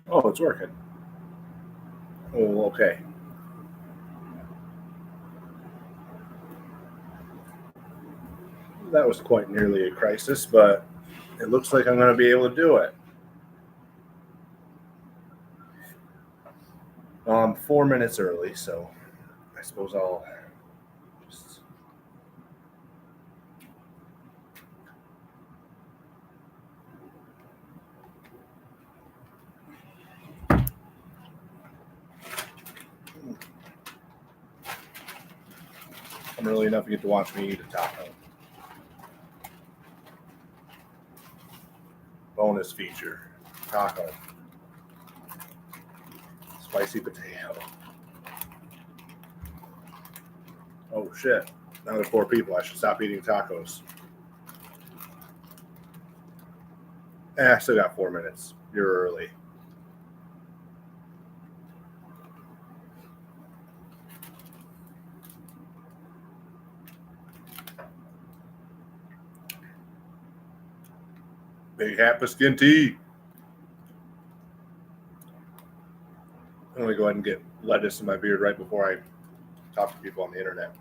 Oh, it's working. Oh, okay. That was quite nearly a crisis, but it looks like I'm going to be able to do it. 4 minutes early, so I suppose I'll just. I'm early enough to get to watch me eat a taco. Bonus feature: taco, spicy potato. Oh shit! Now there's 4 people. I should stop eating tacos. I still got 4 minutes. You're early. Big hat for skin tea. I'm going to go ahead and get lettuce in my beard right before I talk to people on the internet.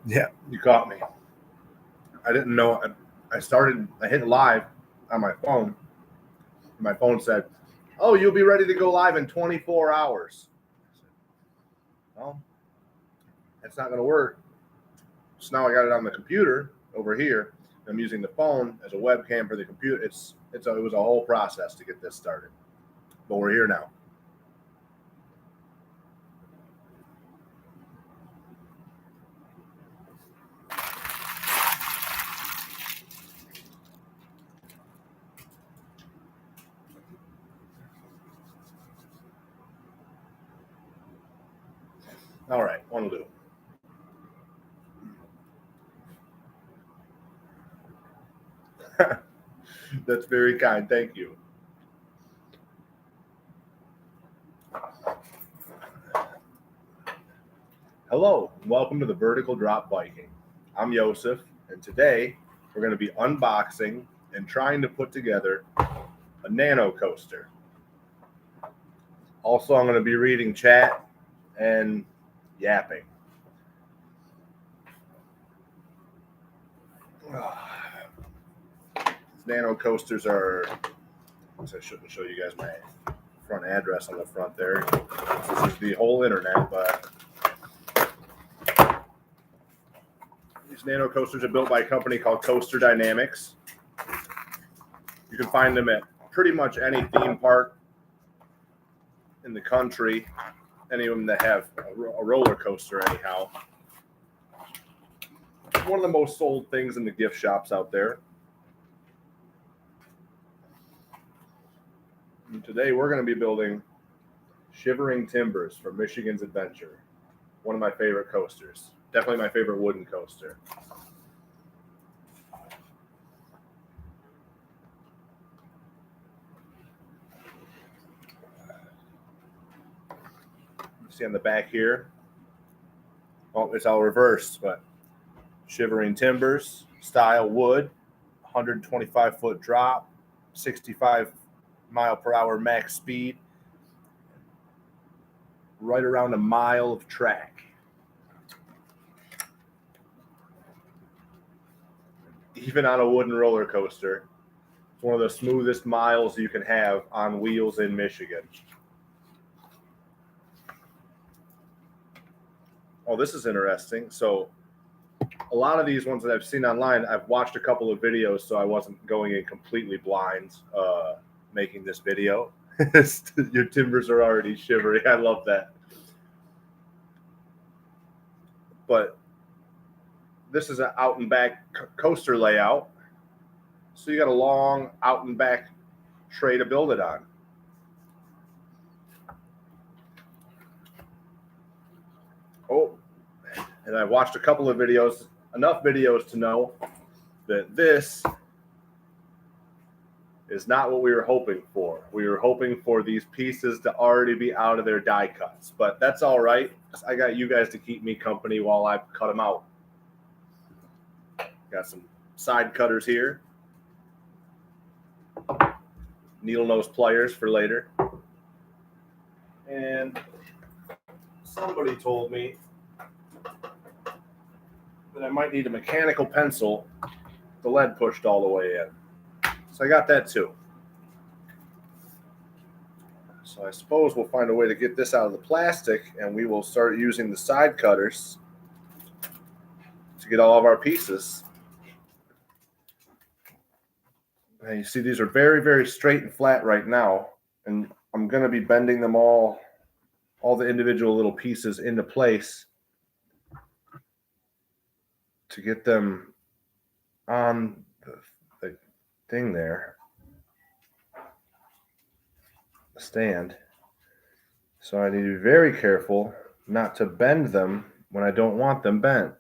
Yeah, you caught me. I didn't know. I hit live on my phone. My phone said, "Oh, you'll be ready to go live in 24 hours." Well, that's not going to work. So now I got it on the computer over here. I'm using the phone as a webcam for the computer. It was a whole process to get this started, but we're here now. All right, one will do. That's very kind. Thank you. Hello, and welcome to the Vertical Drop Viking. I'm Yosef, and today we're going to be unboxing and trying to put together a NANOCOASTER. Also, I'm going to be reading chat and yapping. These NANOCOASTERs are. I shouldn't show you guys my front address on the front there. This is the whole internet, but these NANOCOASTERs are built by a company called Coaster Dynamics. You can find them at pretty much any theme park in the country, any of them that have a roller coaster anyhow. One of the most sold things in the gift shops out there. And today we're going to be building Shivering Timbers for Michigan's Adventure. One of my favorite coasters. Definitely my favorite wooden coaster. You see on the back here, well, it's all reversed, but Shivering Timbers, style wood, 125-foot drop, 65-mile-per-hour max speed, right around a mile of track. Even on a wooden roller coaster, it's one of the smoothest miles you can have on wheels in Michigan. Oh, this is interesting. So a lot of these ones that I've seen online, I've watched a couple of videos, so I wasn't going in completely blind making this video. Your timbers are already shivery. I love that. But this is an out and back coaster layout. So you got a long out and back tray to build it on. Oh, and I watched a couple of videos, enough videos to know that this is not what we were hoping for. We were hoping for these pieces to already be out of their die cuts, but that's all right. I got you guys to keep me company while I cut them out. Got some side cutters here. Needle nose pliers for later. And somebody told me that I might need a mechanical pencil, the lead pushed all the way in. So I got that too. So I suppose we'll find a way to get this out of the plastic, and we will start using the side cutters to get all of our pieces. And you see these are very, very straight and flat right now, and I'm going to be bending them all the individual little pieces into place to get them on the thing there, the stand. So I need to be very careful not to bend them when I don't want them bent.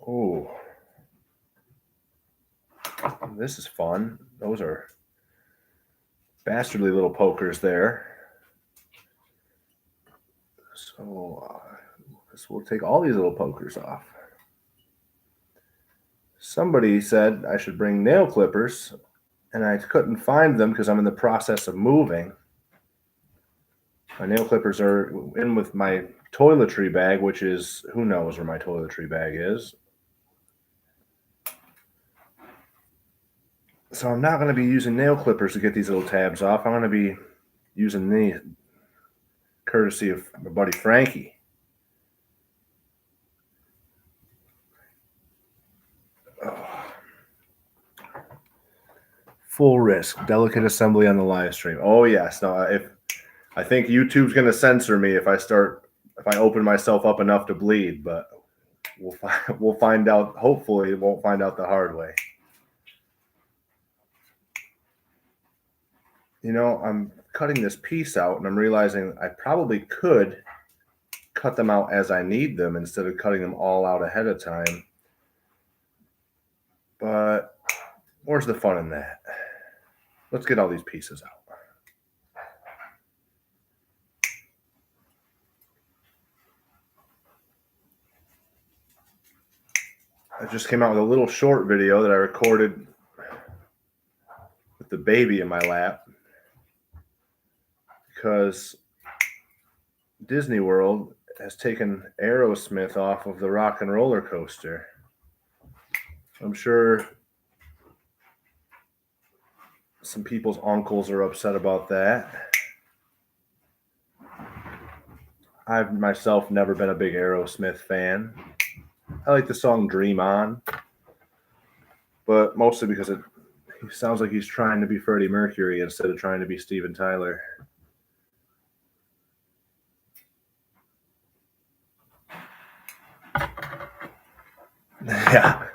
Oh, this is fun. Those are bastardly little pokers there. So this will take all these little pokers off. Somebody said I should bring nail clippers, and I couldn't find them because I'm in the process of moving. My nail clippers are in with my toiletry bag, which is, who knows where my toiletry bag is. So I'm not going to be using nail clippers to get these little tabs off. I'm going to be using these, courtesy of my buddy Frankie. Full risk, delicate assembly on the live stream. Oh yes, no. If I think YouTube's going to censor me if I open myself up enough to bleed, but we'll find out. Hopefully, we won't find out the hard way. You know, I'm cutting this piece out, and I'm realizing I probably could cut them out as I need them instead of cutting them all out ahead of time. But where's the fun in that? Let's get all these pieces out. I just came out with a little short video that I recorded with the baby in my lap because Disney World has taken Aerosmith off of the Rock and Roller Coaster. I'm sure some people's uncles are upset about that. I've myself never been a big Aerosmith fan. I like the song Dream On, but mostly because he sounds like he's trying to be Freddie Mercury instead of trying to be Steven Tyler. Yeah.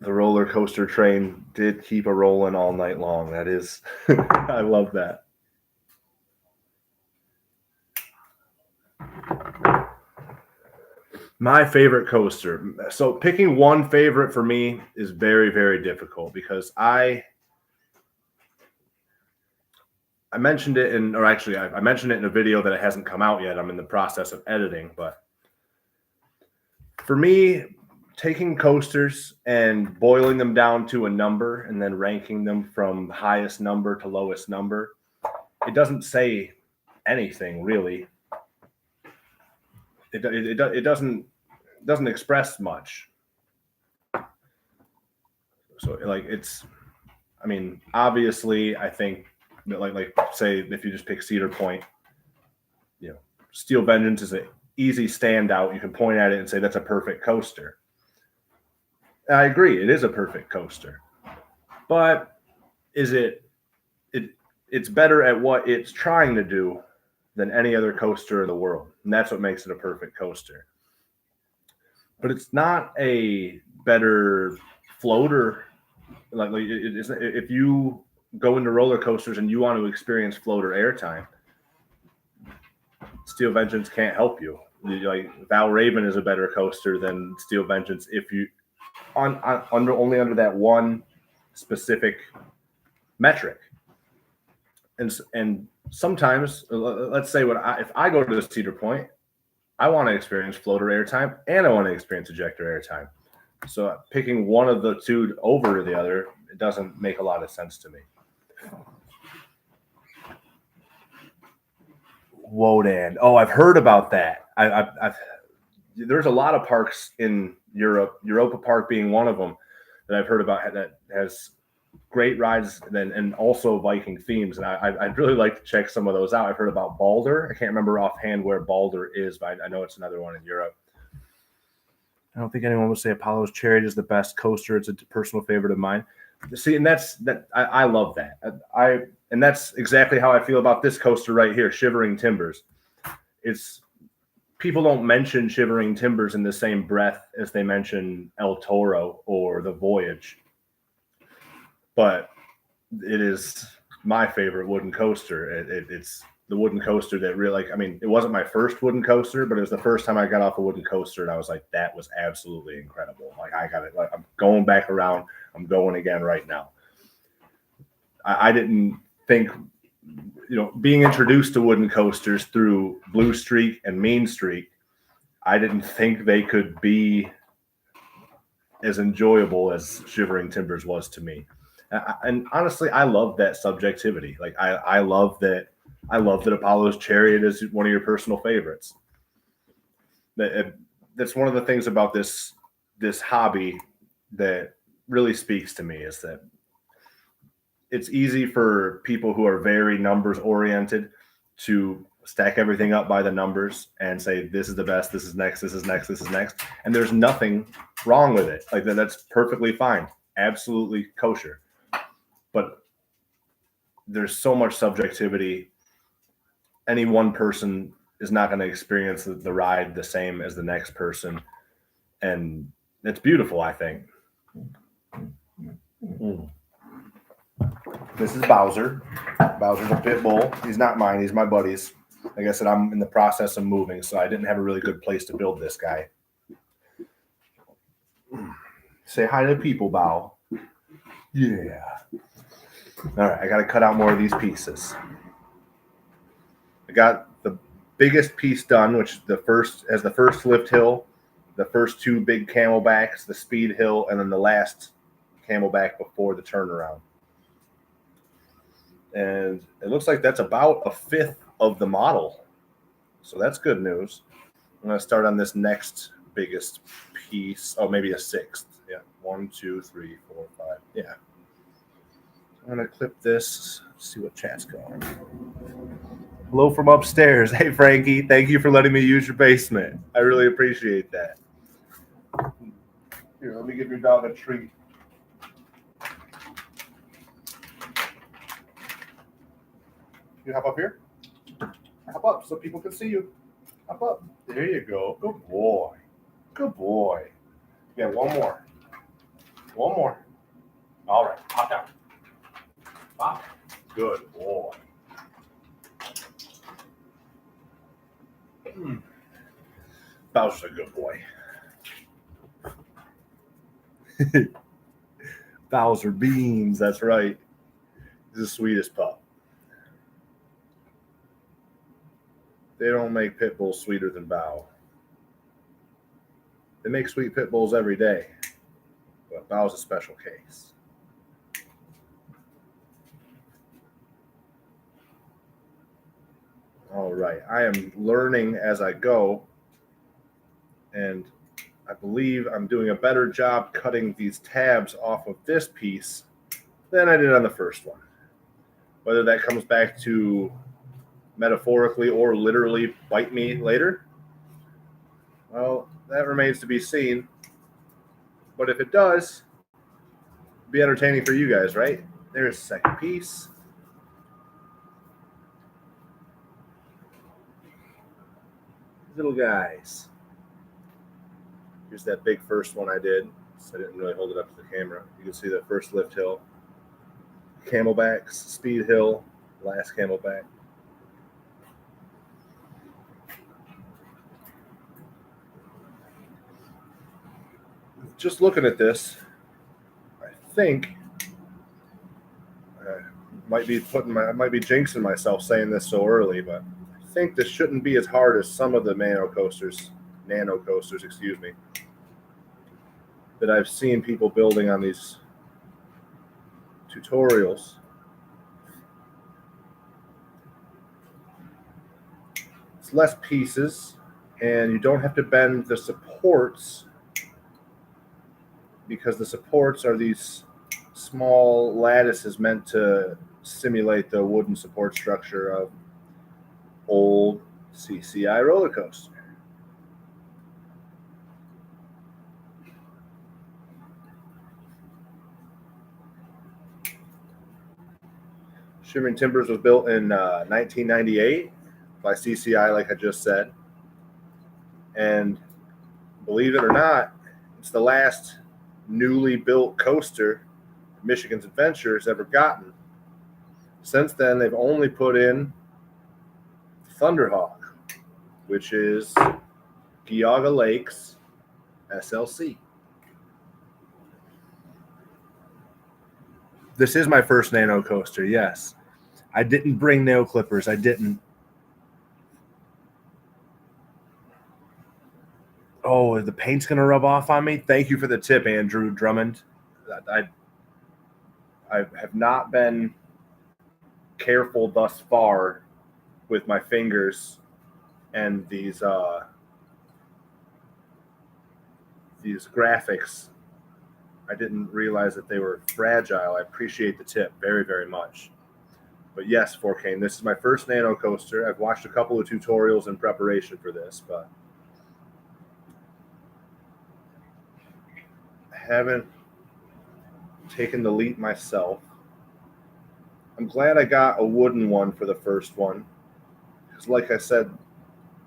The roller coaster train did keep a rolling all night long. That is, I love that. My favorite coaster. So picking one favorite for me is very, very difficult because I mentioned it I mentioned it in a video that it hasn't come out yet. I'm in the process of editing, but for me, taking coasters and boiling them down to a number and then ranking them from highest number to lowest number, it doesn't say anything really. It doesn't express much. So like I mean, obviously, I think like say if you just pick Cedar Point, you know, Steel Vengeance is an easy standout. You can point at it and say that's a perfect coaster. I agree, it is a perfect coaster, but is it's better at what it's trying to do than any other coaster in the world, and that's what makes it a perfect coaster. But it's not a better floater. Like if you go into roller coasters and you want to experience float or airtime, Steel Vengeance can't help you. Like Val Raven is a better coaster than Steel Vengeance if you only under that one specific metric. And sometimes, let's say if I go to the Cedar Point, I want to experience floater airtime and I want to experience ejector airtime. So picking one of the two over the other, it doesn't make a lot of sense to me. Wodan. Oh, I've heard about that. There's a lot of parks in Europe, Europa Park being one of them, that I've heard about that has great rides and also Viking themes. And I'd really like to check some of those out. I've heard about Balder. I can't remember offhand where Balder is, but I know it's another one in Europe. I don't think anyone would say Apollo's Chariot is the best coaster. It's a personal favorite of mine. See, and I love that. And that's exactly how I feel about this coaster right here, Shivering Timbers. It's people don't mention Shivering Timbers in the same breath as they mention El Toro or The Voyage. But it is my favorite wooden coaster. It's the wooden coaster that really, it wasn't my first wooden coaster, but it was the first time I got off a wooden coaster, and I was like, that was absolutely incredible. Like, I got it. Like, I'm going back around. I'm going again right now. I didn't think, being introduced to wooden coasters through Blue Streak and Mean Streak, I didn't think they could be as enjoyable as Shivering Timbers was to me. And honestly, I love that subjectivity. Like, I love that Apollo's Chariot is one of your personal favorites. That's one of the things about this hobby that really speaks to me, is that it's easy for people who are very numbers oriented to stack everything up by the numbers and say, this is the best, this is next, this is next, this is next. And there's nothing wrong with it. Like, that's perfectly fine. Absolutely kosher. But there's so much subjectivity. Any one person is not going to experience the ride the same as the next person. And it's beautiful, I think. This is Bowser. Bowser's a pit bull. He's not mine. He's my buddy's. Like I said, I'm in the process of moving, so I didn't have a really good place to build this guy. Say hi to people, Bow. Yeah. All right, I got to cut out more of these pieces. I got the biggest piece done, which is the first lift hill, the first two big camelbacks, the speed hill, and then the last camelback before the turnaround. And it looks like that's about a fifth of the model. So that's good news. I'm going to start on this next biggest piece. Oh, maybe a sixth. Yeah. 1, 2, 3, 4, 5. Yeah. I'm going to clip this, see what chat's going. Hello from upstairs. Hey, Frankie. Thank you for letting me use your basement. I really appreciate that. Here, let me give your dog a treat. You hop up here? Hop up so people can see you. Hop up. There you go. Good boy. Good boy. Yeah, one more. One more. All right. Hop down. Hop. Good boy. Bowser's a good boy. Bowser Beans. That's right. He's the sweetest pup. They don't make pit bulls sweeter than Bow. They make sweet pit bulls every day, but Bow's a special case. All right, I am learning as I go, and I believe I'm doing a better job cutting these tabs off of this piece than I did on the first one. Whether that comes back to metaphorically or literally bite me later, well, that remains to be seen. But if it does, it'll be entertaining for you guys, right? There's a second piece. Little guys. Here's that big first one I did. So I didn't really hold it up to the camera. You can see the first lift hill. Camelbacks, Speed Hill, last Camelback. Just looking at this, I think I might be jinxing myself saying this so early, but I think this shouldn't be as hard as some of the NANOCOASTERs, that I've seen people building on these tutorials. It's less pieces, and you don't have to bend the supports, because the supports are these small lattices meant to simulate the wooden support structure of old CCI roller coaster. Shimmering Timbers was built in 1998 by CCI, like I just said. And believe it or not, it's the last newly built coaster Michigan's Adventure has ever gotten. Since then, they've only put in Thunderhawk, which is Geauga Lakes SLC. This is my first Nano coaster, yes. I didn't bring nail clippers. I didn't. Oh, the paint's going to rub off on me? Thank you for the tip, Andrew Drummond. I have not been careful thus far with my fingers and these graphics. I didn't realize that they were fragile. I appreciate the tip very, very much. But yes, 4K, this is my first Nano coaster. I've watched a couple of tutorials in preparation for this, but I haven't taken the leap myself. I'm glad I got a wooden one for the first one, because like I said,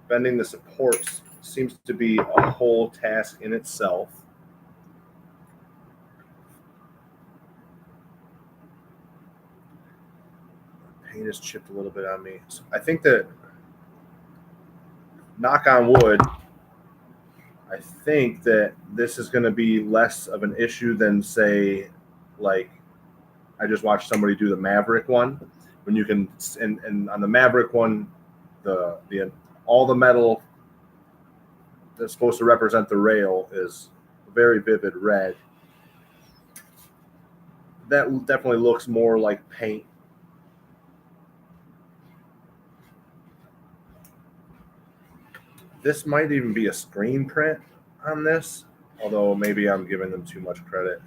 bending the supports seems to be a whole task in itself. Paint has chipped a little bit on me. So I think that, knock on wood, I think that this is going to be less of an issue than, say, like I just watched somebody do the Maverick one, when you can, and on the Maverick one, the all the metal that's supposed to represent the rail is very vivid red. That definitely looks more like paint. This might even be a screen print on this, although maybe I'm giving them too much credit.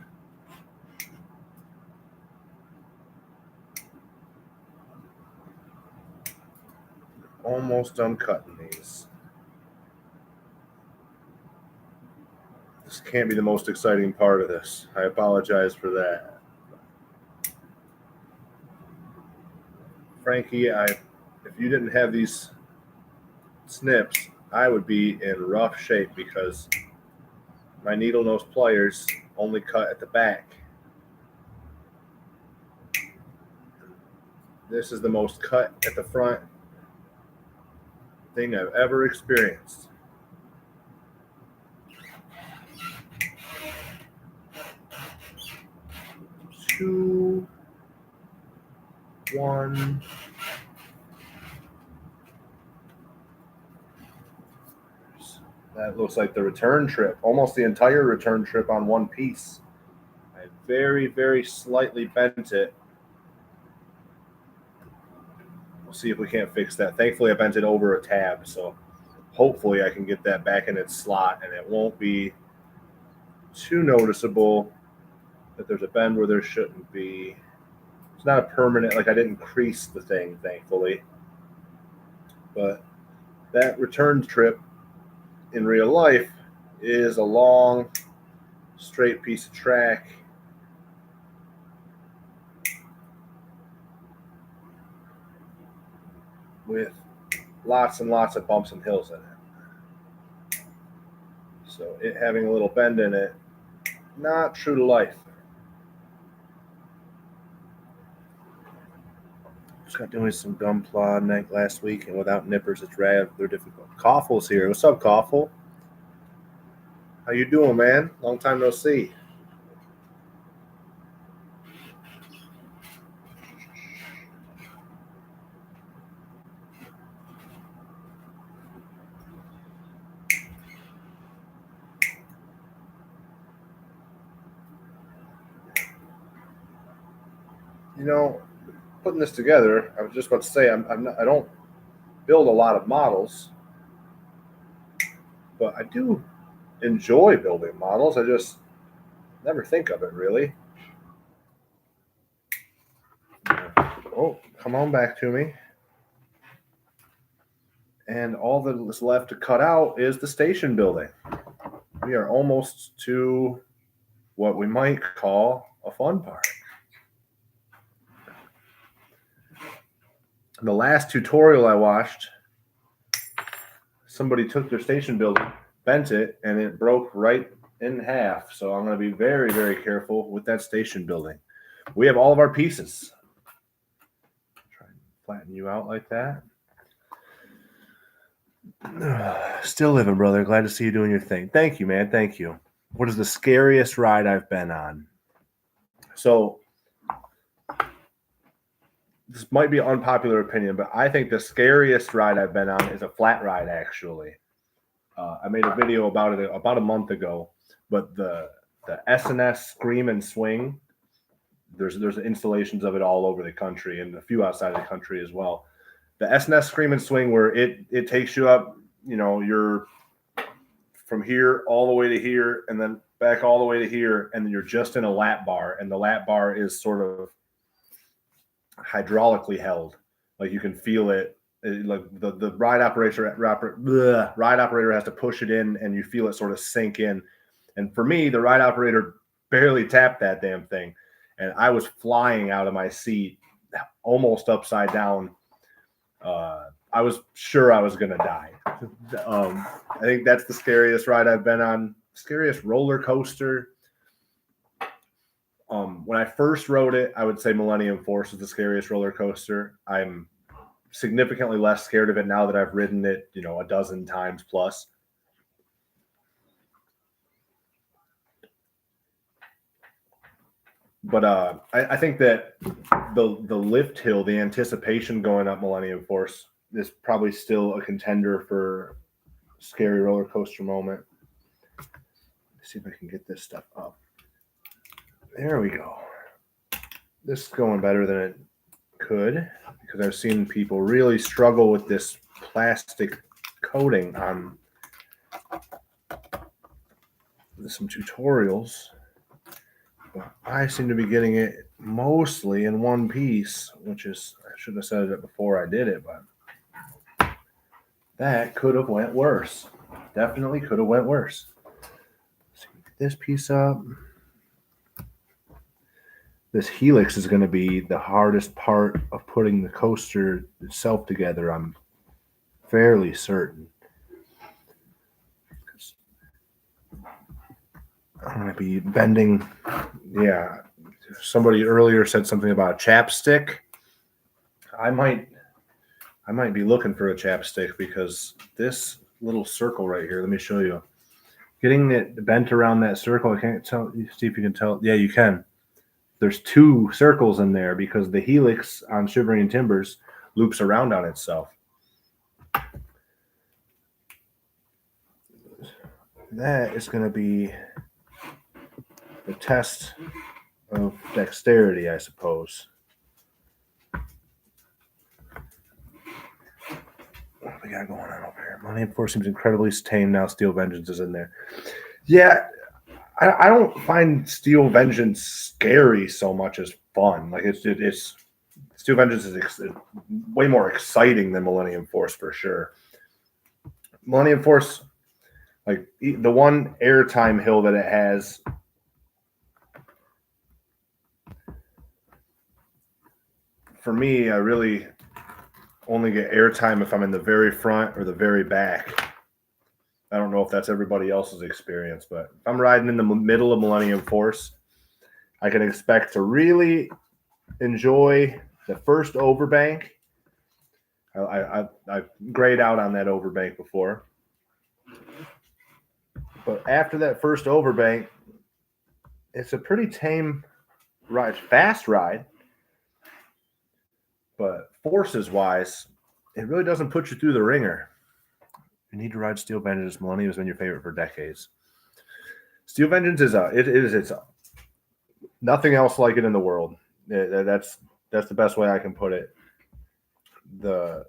Almost done cutting these. This can't be the most exciting part of this. I apologize for that. Frankie, if you didn't have these snips, I would be in rough shape, because my needle nose pliers only cut at the back. This is the most cut at the front thing I've ever experienced. Two, one. That looks like the return trip, almost the entire return trip on one piece. I very, very slightly bent it. We'll see if we can't fix that. Thankfully, I bent it over a tab, so hopefully I can get that back in its slot, and it won't be too noticeable that there's a bend where there shouldn't be. It's not a permanent, like I didn't crease the thing, thankfully. But that return trip in real life is a long, straight piece of track. With lots and lots of bumps and hills in it. So it having a little bend in it, not true to life. Just got doing some gunpla neck last week, and without nippers, it's rather difficult. Coffle's here. What's up, Coffle? How you doing, man? Long time no see. You know, putting this together, I was just about to say I don't build a lot of models, but I do enjoy building models. I just never think of it really. Oh, come on back to me. And all that is left to cut out is the station building. We are almost to what we might call a fun part. The last tutorial I watched, somebody took their station building, bent it, and it broke right in half. So I'm going to be very, very careful with that station building. We have all of our pieces. Try and flatten you out like that. Still living, brother. Glad to see you doing your thing. Thank you, man. Thank you. What is the scariest ride I've been on? So this might be an unpopular opinion, but I think the scariest ride I've been on is a flat ride, actually. I made a video about it about a month ago, but the S&S Scream and Swing, there's installations of it all over the country and a few outside of the country as well. The S&S Scream and Swing, where it takes you up, you know, you're from here all the way to here and then back all the way to here, and then you're just in a lap bar, and the lap bar is sort of hydraulically held, like you can feel it. Like the ride operator has to push it in, and you feel it sort of sink in. And for me, the ride operator barely tapped that damn thing, and I was flying out of my seat, almost upside down. I was sure I was gonna die. I think that's the scariest ride I've been on. Scariest roller coaster. When I first rode it, I would say Millennium Force is the scariest roller coaster. I'm significantly less scared of it now that I've ridden it, you know, a dozen times plus. But I think that the lift hill, the anticipation going up Millennium Force, is probably still a contender for scary roller coaster moment. Let's see if I can get this stuff up. There we go. This is going better than it could, because I've seen people really struggle with this plastic coating on some tutorials. But I seem to be getting it mostly in one piece, which is, I should have said it before I did it, but that could have went worse. Definitely could have went worse. Let's see, get this piece up. This helix is going to be the hardest part of putting the coaster itself together, I'm fairly certain. I'm going to be bending. Yeah. Somebody earlier said something about a chapstick. I might be looking for a chapstick, because this little circle right here, let me show you. Getting it bent around that circle, I can't tell. See if you can tell. Yeah, you can. There's two circles in there because the helix on Shivering Timbers loops around on itself. That is going to be the test of dexterity, I suppose. What do we got going on over here? Millennium Force seems incredibly tame now. Steel Vengeance is in there. Yeah, I don't find Steel Vengeance scary so much as fun. Like it's Steel Vengeance is way more exciting than Millennium Force for sure. Millennium Force, like the one airtime hill that it has, for me, I really only get airtime if I'm in the very front or the very back. I don't know if that's everybody else's experience, but if I'm riding in the middle of Millennium Force, I can expect to really enjoy The first overbank, I grayed out on that overbank before. But after that first overbank, it's a pretty tame ride, fast ride. But forces-wise, it really doesn't put you through the ringer. You need to ride Steel Vengeance. Millennium has been your favorite for decades. Steel Vengeance is nothing else like it in the world. That's the best way I can put it. The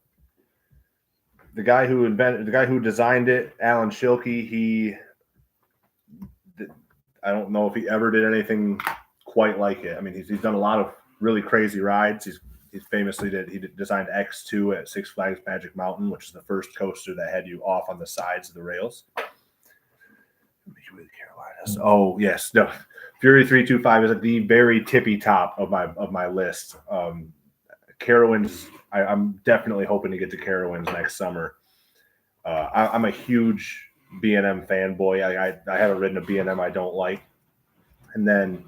guy who designed it, Alan Schilke, I don't know if he ever did anything quite like it. I mean, he's done a lot of really crazy rides. He famously designed X2 at Six Flags Magic Mountain, which is the first coaster that had you off on the sides of the rails. Carolinas. Oh yes, no. Fury 325 is at the very tippy top of my list. Carowinds, I'm definitely hoping to get to Carowinds next summer. I'm a huge B&M fanboy. I haven't ridden a B&M I don't like. And then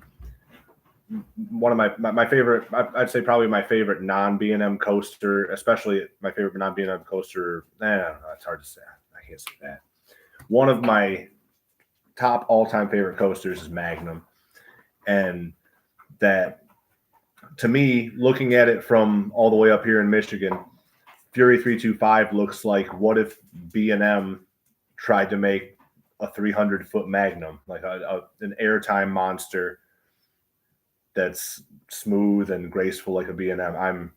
one of my favorite, I'd say probably my favorite non-B&M coaster, especially my favorite non-B&M coaster. It's hard to say. I can't say that. One of my top all-time favorite coasters is Magnum. And that, to me, looking at it from all the way up here in Michigan, Fury 325 looks like what if B&M tried to make a 300-foot Magnum, like an airtime monster that's smooth and graceful like a B&M.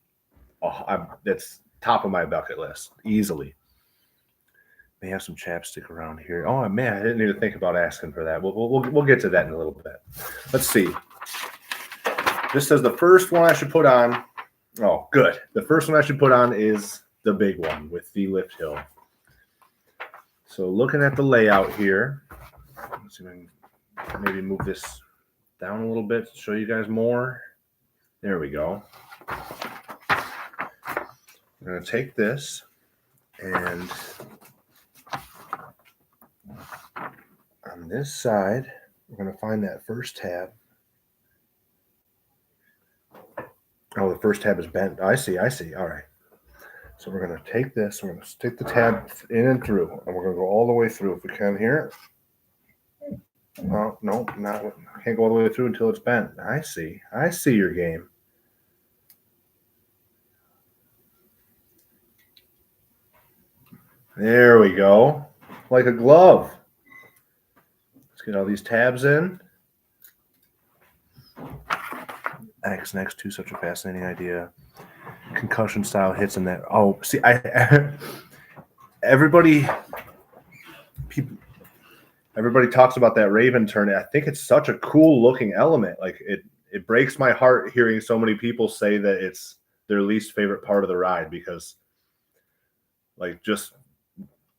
That's top of my bucket list, easily. May have some chapstick around here. Oh man, I didn't even think about asking for that. We'll get to that in a little bit. Let's see. This says the first one I should put on. Oh, good. The first one I should put on is the big one with the lift hill. So looking at the layout here, let's see if I can maybe move this down a little bit to show you guys more. There we go. I'm going to take this and on this side, we're going to find that first tab. Oh, the first tab is bent. I see. All right. So we're going to take this. We're going to stick the tab in and through, and we're going to go all the way through if we can here. Oh, no, not. Can't go all the way through until it's bent. I see your game. There we go. Like a glove. Let's get all these tabs in. X next to such a fascinating idea. Concussion style hits in that. Oh, see, everybody talks about that Raven turn. I think it's such a cool looking element. Like it breaks my heart hearing so many people say that it's their least favorite part of the ride because, like, just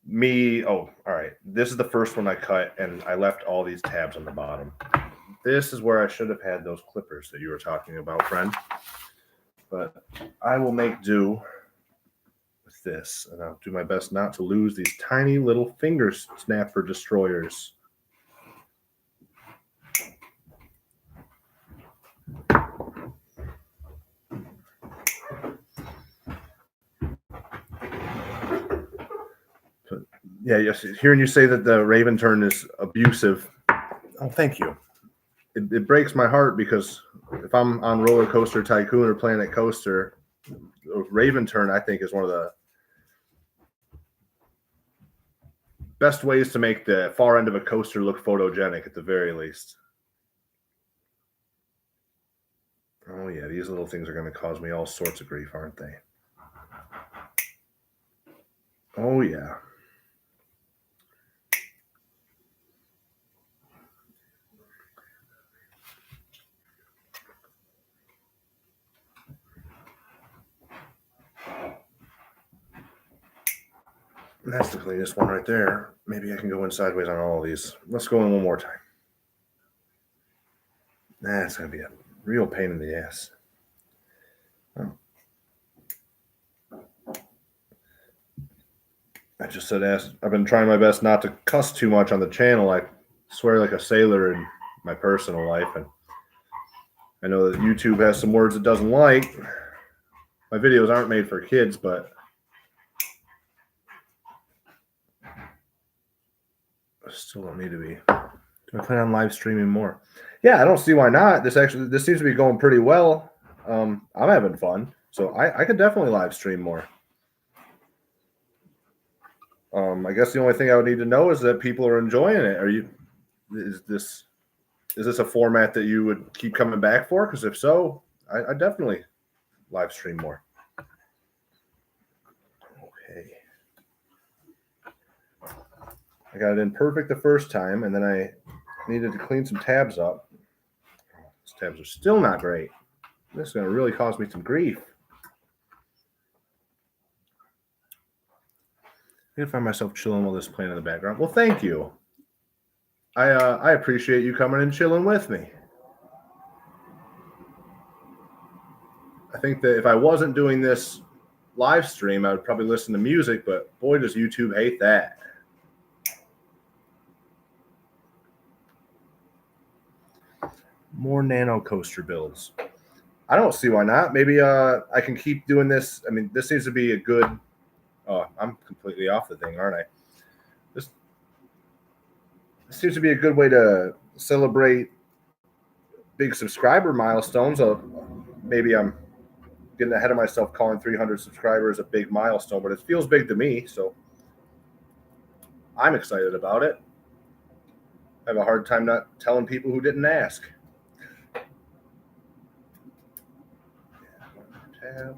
me. Oh, all right. This is the first one I cut, and I left all these tabs on the bottom. This is where I should have had those clippers that you were talking about, friend. But I will make do with this, and I'll do my best not to lose these tiny little finger snapper destroyers. But yeah, yes. Hearing you say that the Raven turn is abusive. Oh, thank you. It breaks my heart because if I'm on Roller Coaster Tycoon or Planet Coaster, Raven turn I think is one of the best ways to make the far end of a coaster look photogenic at the very least. Oh yeah, these little things are going to cause me all sorts of grief, aren't they? Oh yeah. That's the cleanest one right there. Maybe I can go in sideways on all of these. Let's go in one more time. That's going to be a real pain in the ass. Oh. I just said I've been trying my best not to cuss too much on the channel. I swear like a sailor in my personal life. And I know that YouTube has some words it doesn't like. My videos aren't made for kids, but I still don't need to be. Do I plan on live streaming more? Yeah, I don't see why not. This seems to be going pretty well. I'm having fun, so I could definitely live stream more. I guess the only thing I would need to know is that people are enjoying it. Is this a format that you would keep coming back for? Because if so, I definitely live stream more. Okay. I got it in perfect the first time, and then I needed to clean some tabs up. These tabs are still not great. This is going to really cause me some grief. I can find myself chilling while this is playing in the background. Well, thank you. I appreciate you coming and chilling with me. I think that if I wasn't doing this live stream, I would probably listen to music, but boy, does YouTube hate that. More NANOCOASTER builds. I don't see why not. Maybe I can keep doing this. I mean, this seems to be a good. Oh, I'm completely off the thing, aren't I? This seems to be a good way to celebrate big subscriber milestones. Maybe I'm getting ahead of myself calling 300 subscribers a big milestone, but it feels big to me, so I'm excited about it. I have a hard time not telling people who didn't ask. Tab.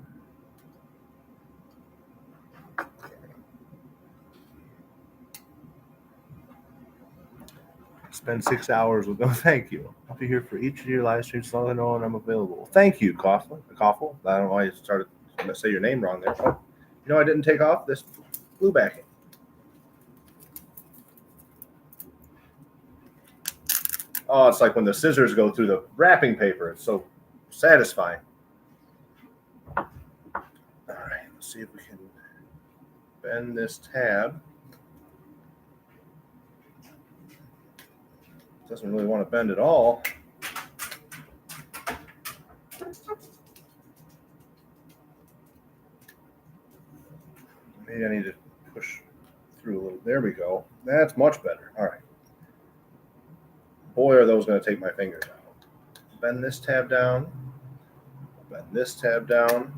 Spend 6 hours with them. Thank you. I'll be here for each of your live streams so I know when I'm available. Thank you, Coughlin. Coughl. I don't know why I started to say your name wrong there. Oh, you know I didn't take off this glue backing. Oh, it's like when the scissors go through the wrapping paper. It's so satisfying. All right, let's see if we can bend this tab. Doesn't really want to bend at all. Maybe I need to push through a little. There we go. That's much better. All right. Boy, are those going to take my fingers out. Bend this tab down. Bend this tab down.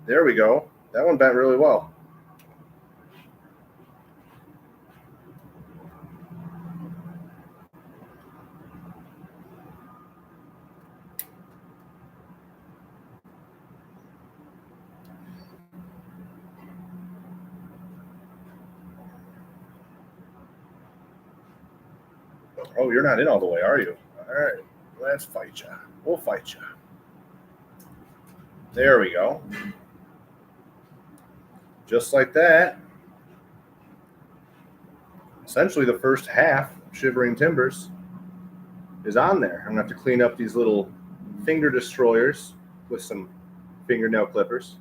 There we go. That one bent really well. Oh, you're not in all the way, are you? All right. Let's fight you. We'll fight you. There we go. Just like that. Essentially, the first half of Shivering Timbers is on there. I'm going to have to clean up these little finger destroyers with some fingernail clippers.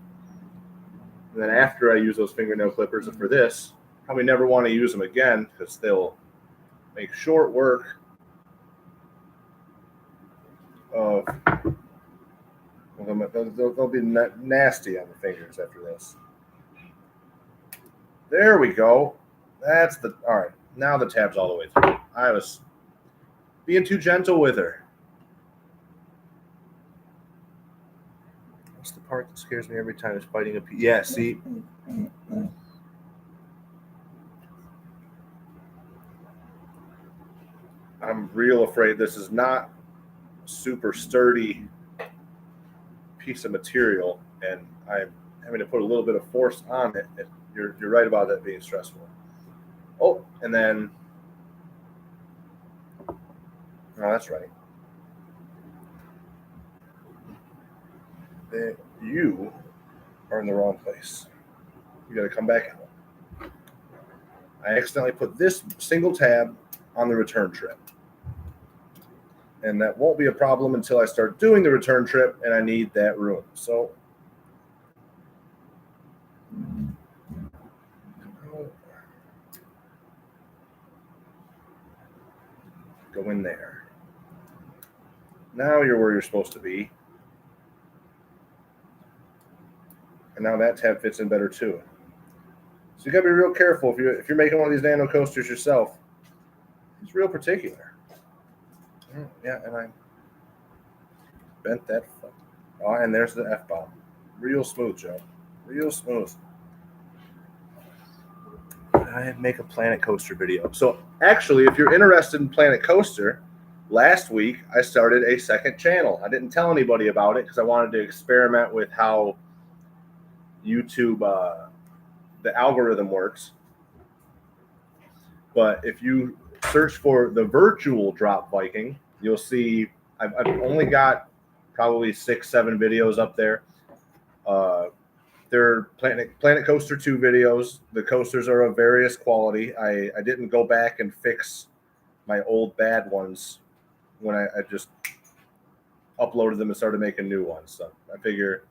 And then after I use those fingernail clippers for this, probably never want to use them again because they'll make short work of. They'll be nasty on the fingers after this. There we go. That's the. All right. Now the tab's all the way through. I was being too gentle with her. What's the part that scares me every time is fighting a piece? Yeah, see? I'm real afraid this is not super sturdy piece of material, and I'm having to put a little bit of force on it. You're right about that being stressful. Oh, and then, oh, that's right. You are in the wrong place. You got to come back out. I accidentally put this single tab on the return trip. And that won't be a problem until I start doing the return trip and I need that room. So go in there. Now you're where you're supposed to be. And now that tab fits in better too. So you gotta be real careful if you're making one of these nano coasters yourself. It's real particular. Yeah, and I bent that. Oh, and there's the F-bomb. Real smooth, Joe. Real smooth. I make a Planet Coaster video. So actually, if you're interested in Planet Coaster, last week I started a second channel. I didn't tell anybody about it because I wanted to experiment with how YouTube, the algorithm works. But if you search for the virtual Drop Viking, you'll see I've only got probably 6-7 videos up there. They're Planet Coaster 2 videos. The coasters are of various quality. I didn't go back and fix my old bad ones when I just uploaded them and started making new ones. So I figure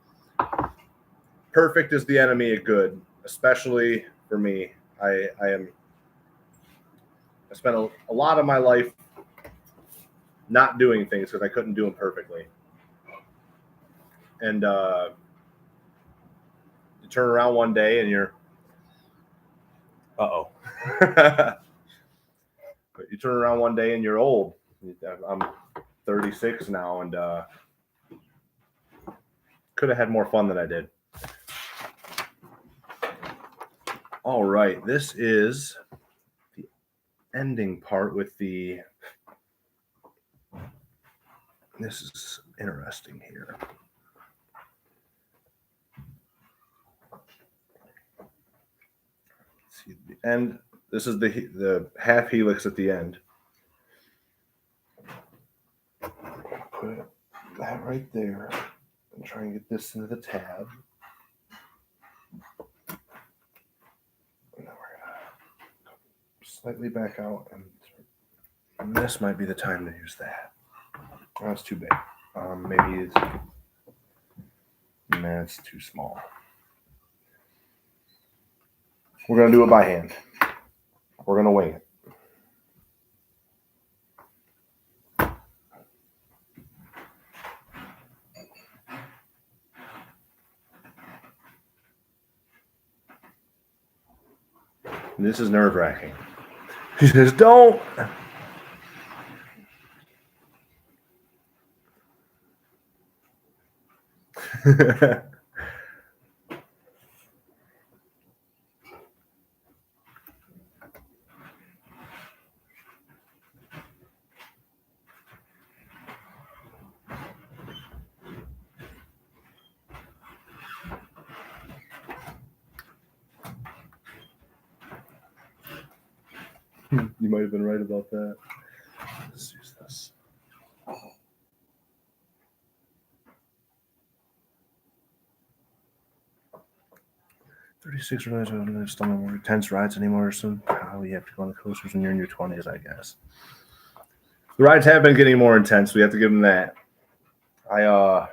perfect is the enemy of good, especially for me. I spent a lot of my life not doing things because I couldn't do them perfectly. And you turn around one day and you're, but you turn around one day and you're old. I'm 36 now and could have had more fun than I did. All right, this is the ending part with the. This is interesting here. See the end. This is the half helix at the end. Put that right there and try and get this into the tab. Now we're gonna slightly back out, and this might be the time to use that. Oh, that's too big. Maybe it's too small. We're gonna do it by hand. We're gonna wing it. This is nerve-wracking. He says, "Don't." You might have been right about that. Let's use this. $36 rides. I don't know more intense rides anymore. So you have to go on the coasters when you're in your 20s, I guess. The rides have been getting more intense. We have to give them that. I'm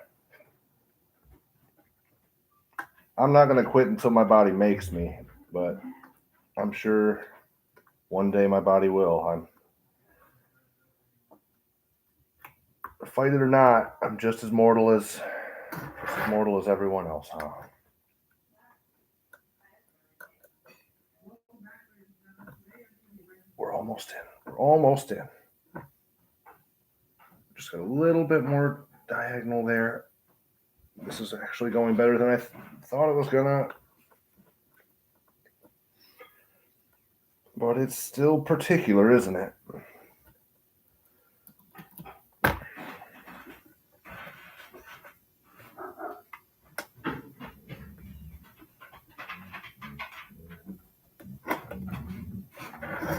not gonna quit until my body makes me, but I'm sure one day my body will. Fight it or not, I'm just as mortal as everyone else, huh? We're almost in. Just got a little bit more diagonal there. This is actually going better than I thought it was gonna. But it's still particular, isn't it?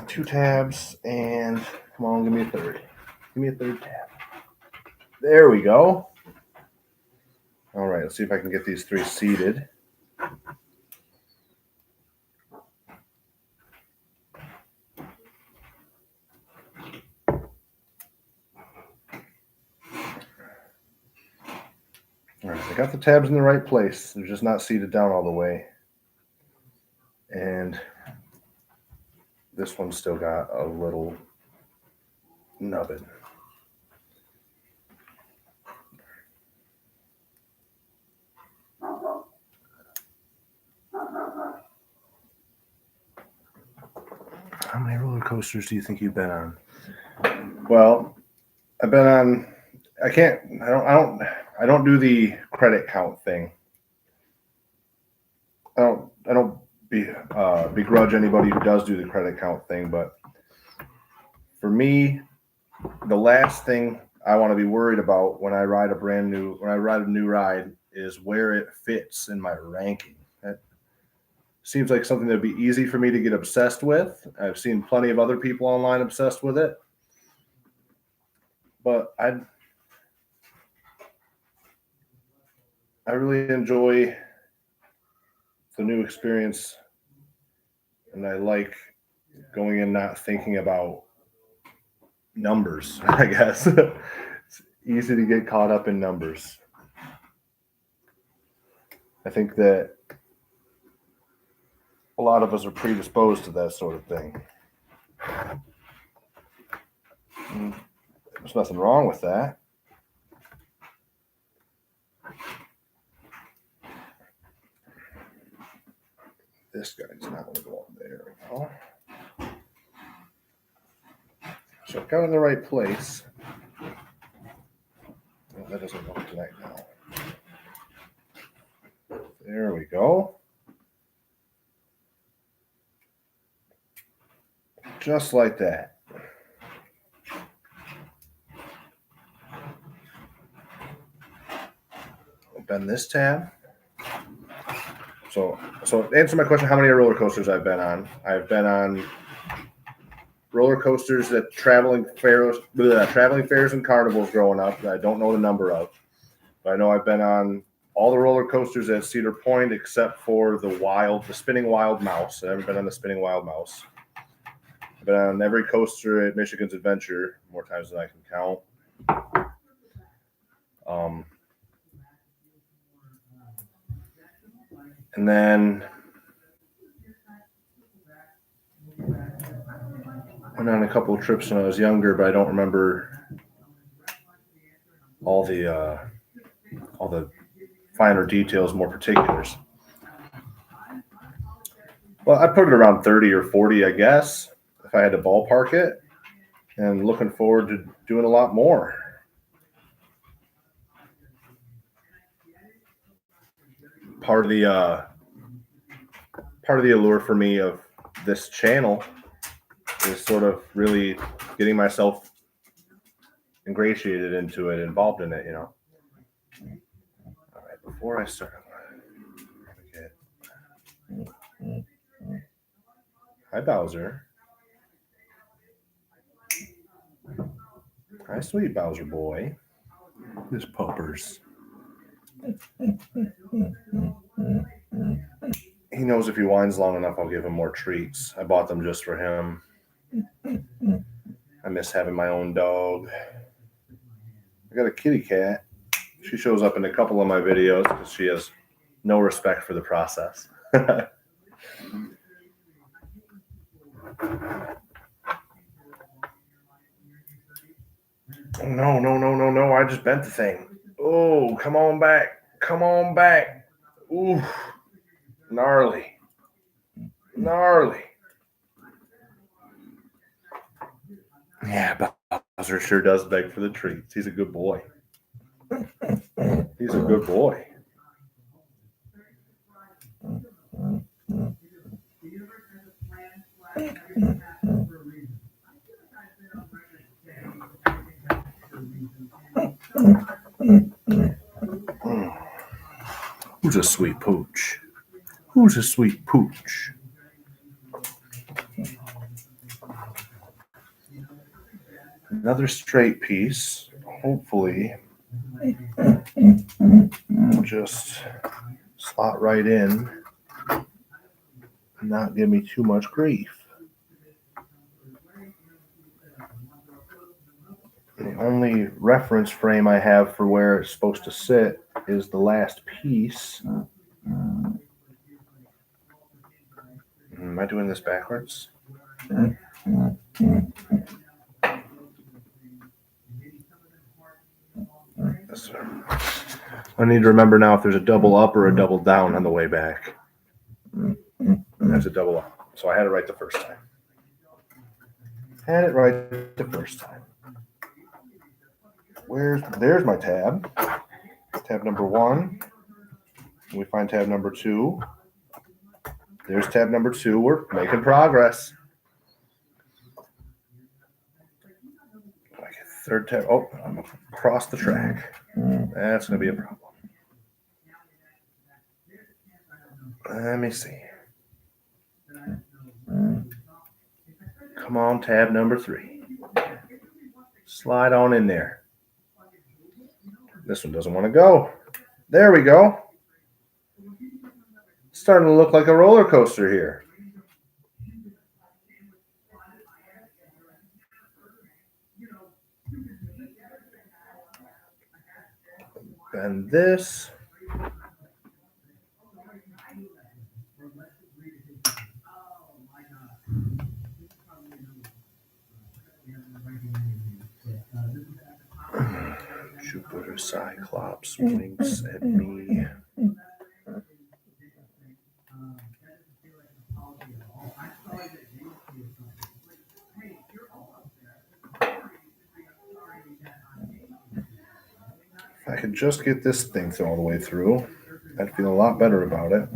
Two tabs, and come on, give me a third. Give me a third tab. There we go. All right, let's see if I can get these three seated. All right, I got the tabs in the right place. They're just not seated down all the way. And this one's still got a little nubbin. How many roller coasters do you think you've been on? Well, I've been on. I don't do the credit count thing. I don't begrudge anybody who does do the credit count thing, but for me, the last thing I want to be worried about when I ride a new ride is where it fits in my ranking. That seems like something that'd be easy for me to get obsessed with. I've seen plenty of other people online obsessed with it, but I really enjoy the new experience, and I like going in not thinking about numbers. I guess it's easy to get caught up in numbers. I think that a lot of us are predisposed to that sort of thing. There's nothing wrong with that. This guy does not want to go up there. No. So I've got it in the right place. Well, that doesn't work tonight now. There we go. Just like that. I'll bend this tab. So to answer my question, how many roller coasters I've been on? I've been on roller coasters at traveling fairs and carnivals growing up that I don't know the number of. But I know I've been on all the roller coasters at Cedar Point except for the spinning wild mouse. I've never been on the spinning wild mouse. I've been on every coaster at Michigan's Adventure more times than I can count. And then went on a couple of trips when I was younger, but I don't remember all the finer details, more particulars. Well, I put it around 30 or 40, I guess, if I had to ballpark it, and looking forward to doing a lot more. Part of the allure for me of this channel is sort of really getting myself ingratiated into it, involved in it, All right, before I start, hi, Bowser. Hi, sweet Bowser boy. This puppers. He knows if he whines long enough, I'll give him more treats. I bought them just for him. I miss having my own dog. I got a kitty cat. She shows up in a couple of my videos because she has no respect for the process. No. I just bent the thing. Oh, come on back. Ooh, gnarly. Yeah, Bowser sure does beg for the treats. He's a good boy. Who's a sweet pooch? Another straight piece. Hopefully, just slot right in and not give me too much grief. The only reference frame I have for where it's supposed to sit is the last piece. Am I doing this backwards? Yes, sir. I need to remember now if there's a double up or a double down on the way back. That's a double up. So I had it right the first time. Had it right the first time. There's my tab. Tab number 1. We find tab number 2. There's tab number 2. We're making progress. Like third tab. Oh, I'm across the track. That's going to be a problem. Let me see. Come on, tab number 3. Slide on in there. This one doesn't want to go. There we go. Starting to look like a roller coaster here. And this. Jupiter Cyclops winks at me. If I could just get this thing all the way through, I'd feel a lot better about it.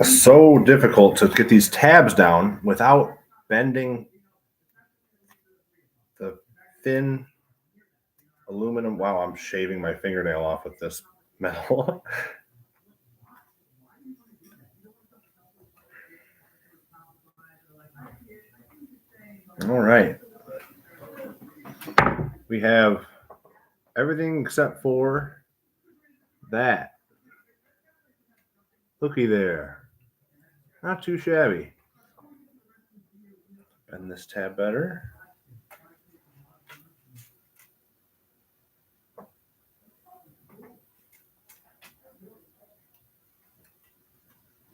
It's so difficult to get these tabs down without bending the thin aluminum. Wow, I'm shaving my fingernail off with this metal. All right. We have everything except for that. Looky there. Not too shabby. Bend this tab better.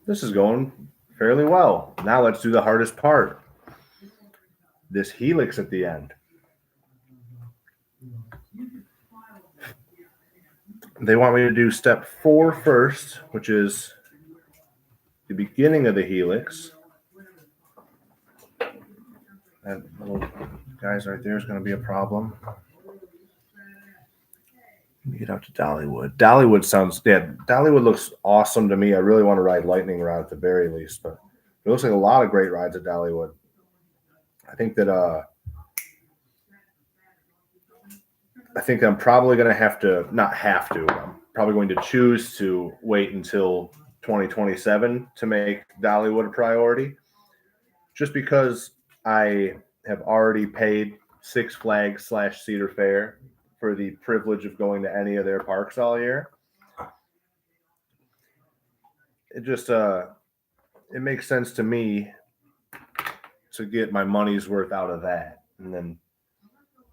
This is going fairly well. Now let's do the hardest part. This helix at the end. They want me to do step 4 first, which is the beginning of the helix. That little guys right there is going to be a problem. Let me get out to Dollywood. Dollywood looks awesome to me. I really want to ride Lightning Rod at the very least, but it looks like a lot of great rides at Dollywood. I think I'm probably going to I'm probably going to choose to wait until 2027 to make Dollywood a priority, just because I have already paid Six Flags / Cedar Fair for the privilege of going to any of their parks all year. It just it makes sense to me to get my money's worth out of that, and then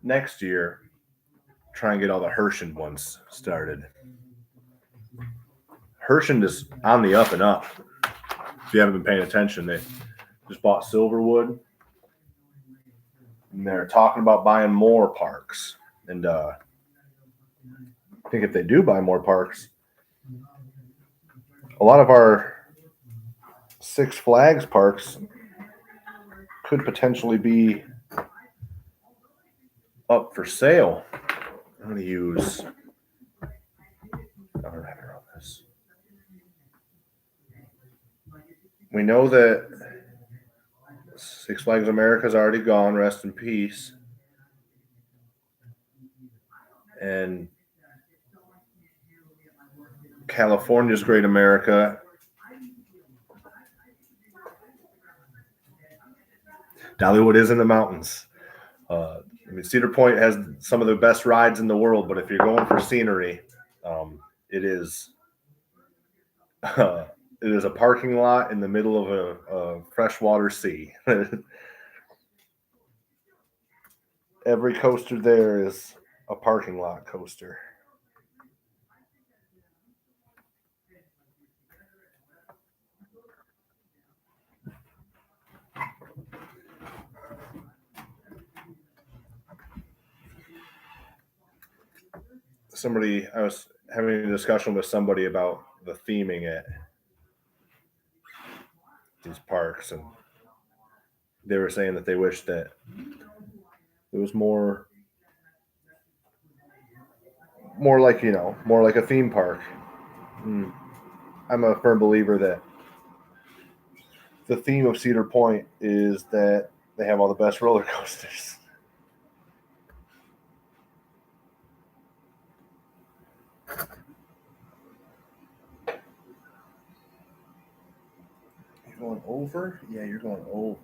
next year try and get all the Herschend ones started. Herschend is on the up and up. If you haven't been paying attention, they just bought Silverwood, and they're talking about buying more parks. And I think if they do buy more parks, a lot of our Six Flags parks could potentially be up for sale. I'm going to use another header on this. We know that Six Flags America's already gone, rest in peace. And California's Great America. Dollywood is in the mountains. Cedar Point has some of the best rides in the world, but if you're going for scenery, it is a parking lot in the middle of a freshwater sea. Every coaster there is a parking lot coaster. I was having a discussion with somebody about the theming at these parks, and they were saying that they wish that it was more like, more like a theme park. I'm a firm believer that the theme of Cedar Point is that they have all the best roller coasters. You're going over? Yeah, you're going over.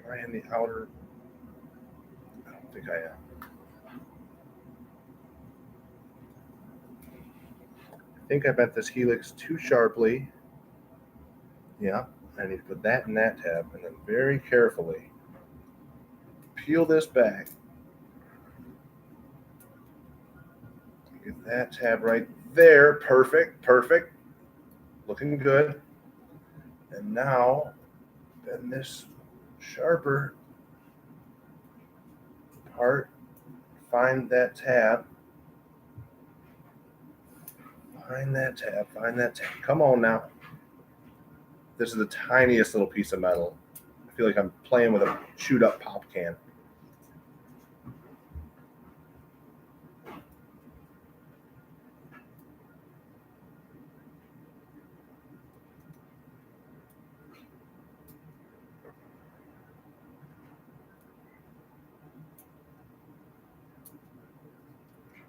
Am I in the outer? I don't think I am. I think I bent this helix too sharply. Yeah, I need to put that in that tab, and then very carefully peel this back. Get that tab right there. Perfect, perfect. Looking good. And now, bend this sharper part. Find that tab. Find that tab. Find that tab. Come on now. This is the tiniest little piece of metal. I feel like I'm playing with a chewed up pop can.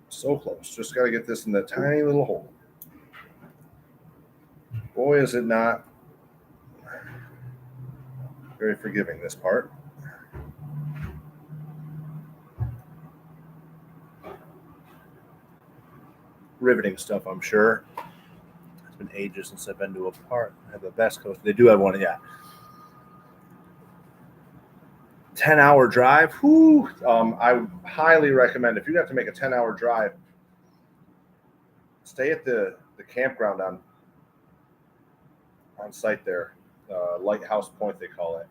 So close. Just got to get this in the tiny little hole. Boy, is it not very forgiving, this part. Riveting stuff, I'm sure. It's been ages since I've been to a park. I have the best coaster. They do have one, yeah. 10-hour drive. Whew. I highly recommend, if you have to make a 10-hour drive, stay at the campground on site there. Lighthouse Point, they call it.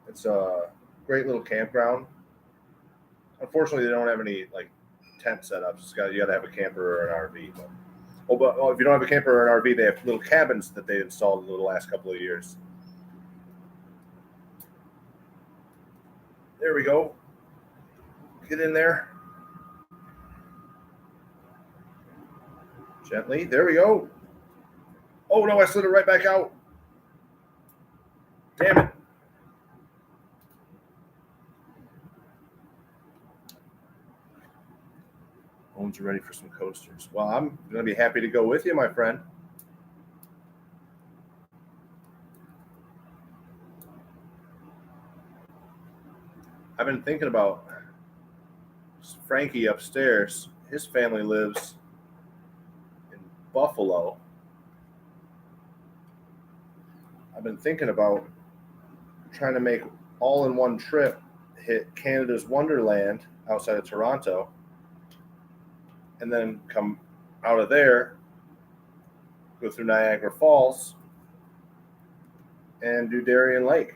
It's a great little campground. Unfortunately, they don't have any like tent setups. You got to have a camper or an RV. But if you don't have a camper or an RV, they have little cabins that they installed in the last couple of years. There we go. Get in there. Gently. There we go. Oh no, I slid it right back out. Damn it. Bones are ready for some coasters. Well, I'm going to be happy to go with you, my friend. I've been thinking about Frankie upstairs. His family lives in Buffalo. I've been thinking about trying to make all in one trip, hit Canada's Wonderland outside of Toronto, and then come out of there, go through Niagara Falls, and do Darien Lake.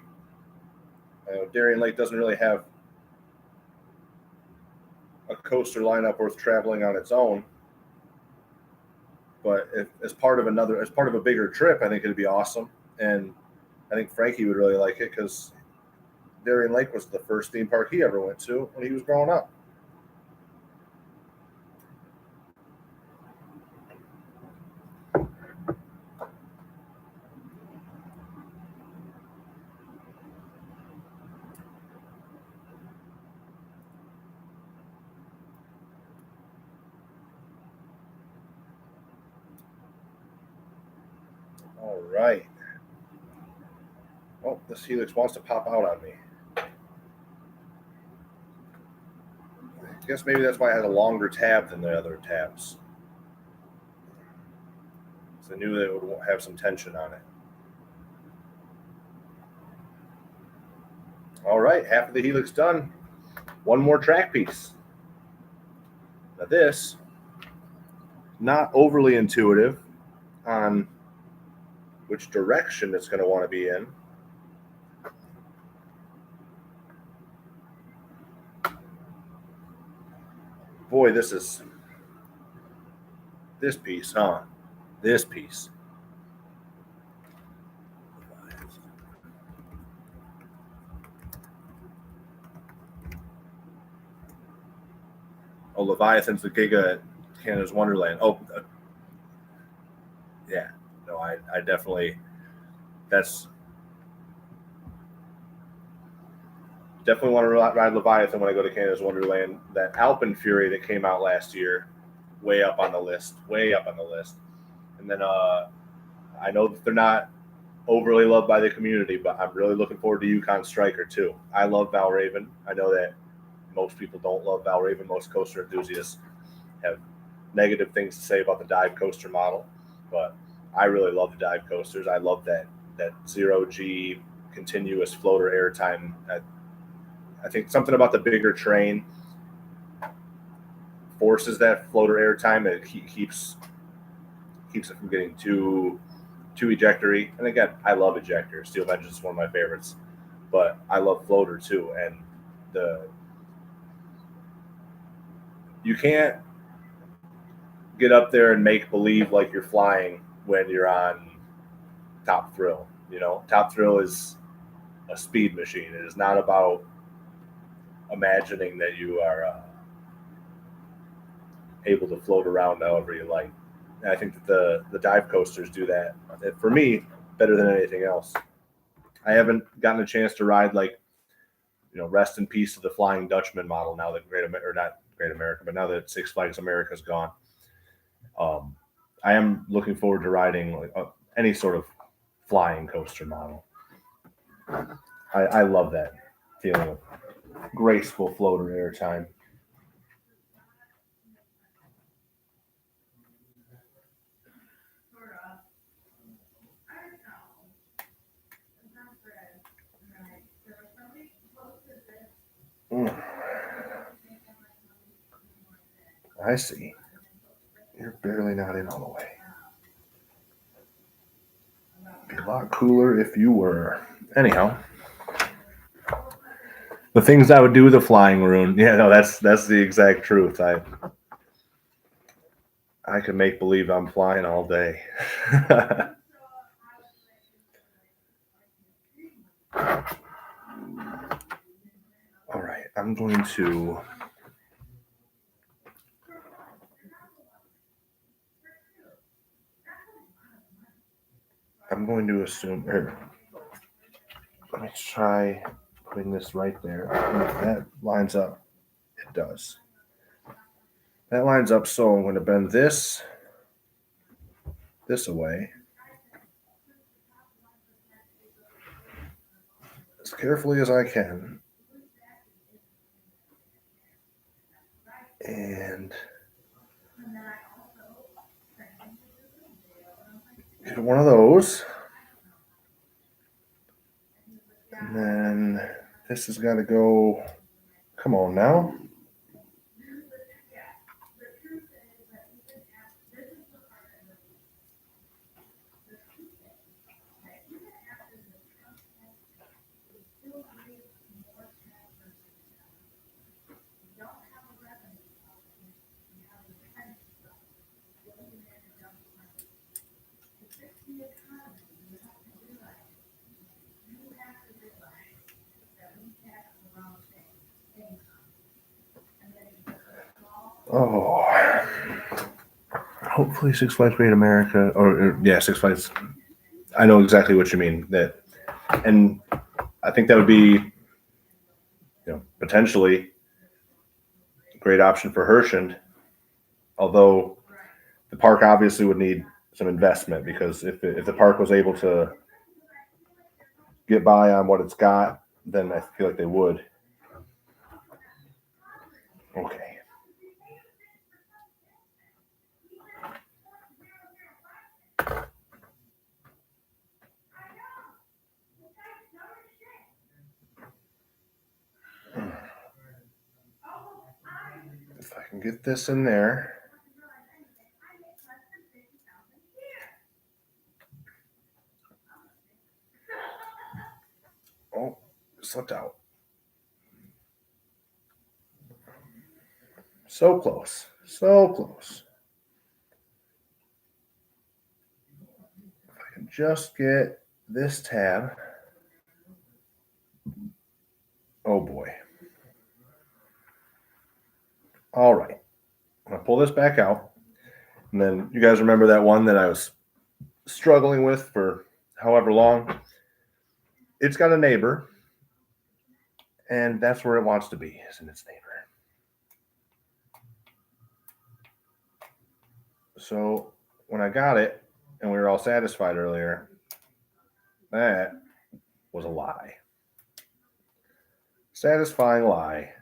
Darien Lake doesn't really have a coaster lineup worth traveling on its own, but as part of a bigger trip, I think it'd be awesome. And I think Frankie would really like it because Darien Lake was the first theme park he ever went to when he was growing up. All right. Oh, this helix wants to pop out on me. I guess maybe that's why I had a longer tab than the other tabs. So I knew that it would have some tension on it. All right, half of the helix done. One more track piece. Now this not overly intuitive on which direction it's going to want to be in. Boy, this piece, huh? This piece. Oh, Leviathan's the Giga at Canada's Wonderland. Oh, yeah. No, I definitely, that's definitely want to ride Leviathan when I go to Canada's Wonderland. That Alpen Fury that came out last year, way up on the list. And then I know that they're not overly loved by the community, but I'm really looking forward to Yukon Striker too. I love Valraven. I know that most people don't love Valraven. Most coaster enthusiasts have negative things to say about the dive coaster model, but I really love the dive coasters. I love that 0G continuous floater airtime. I think something about the bigger train forces that floater airtime. It keeps it from getting too ejectory. And again, I love ejector. Steel Vengeance is one of my favorites, but I love floater too. And you can't get up there and make believe like you're flying when you're on Top Thrill. You know, Top Thrill is a speed machine. It is not about imagining that you are able to float around however you like. And I think that the dive coasters do that, for me, better than anything else. I haven't gotten a chance to ride, like, you know, rest in peace to the Flying Dutchman model now that not Great America, but now that Six Flags America's gone. I am looking forward to riding like any sort of flying coaster model. I love that feeling of graceful floater airtime. I see. You're barely not in all the way. Be a lot cooler if you were. Anyhow, the things I would do with a flying rune. Yeah, no, that's the exact truth. I can make believe I'm flying all day. All right, I'm going to assume here. Let me try putting this right there. If that lines up, it does. That lines up, so I'm going to bend this away as carefully as I can. And get one of those. And then this has got to go. Come on now. Oh, hopefully Six Flags Great America, or yeah, Six Flags. I know exactly what you mean. And I think that would be, you know, potentially a great option for Herschend. Although the park obviously would need some investment, because if the park was able to get by on what it's got, then I feel like they would. Okay. If I can get this in there. slipped out. So close. So close. If I can just get this tab. Oh boy. All right. I'm going to pull this back out. And then you guys remember that one that I was struggling with for however long? It's got a neighbor. And that's where it wants to be, is in its neighbor. So when I got it and we were all satisfied earlier, that was a lie. Satisfying lie.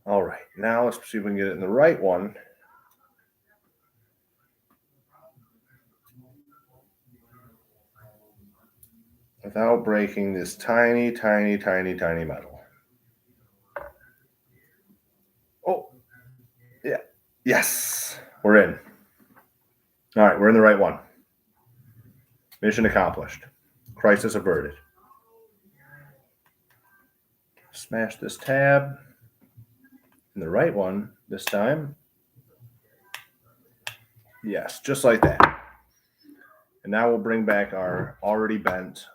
All right, now let's see if we can get it in the right one. Without breaking this tiny, tiny, tiny, tiny metal. Oh, yeah. Yes, we're in. All right, we're in the right one. Mission accomplished. Crisis averted. Smash this tab. In the right one this time. Yes, just like that. And now we'll bring back our already bent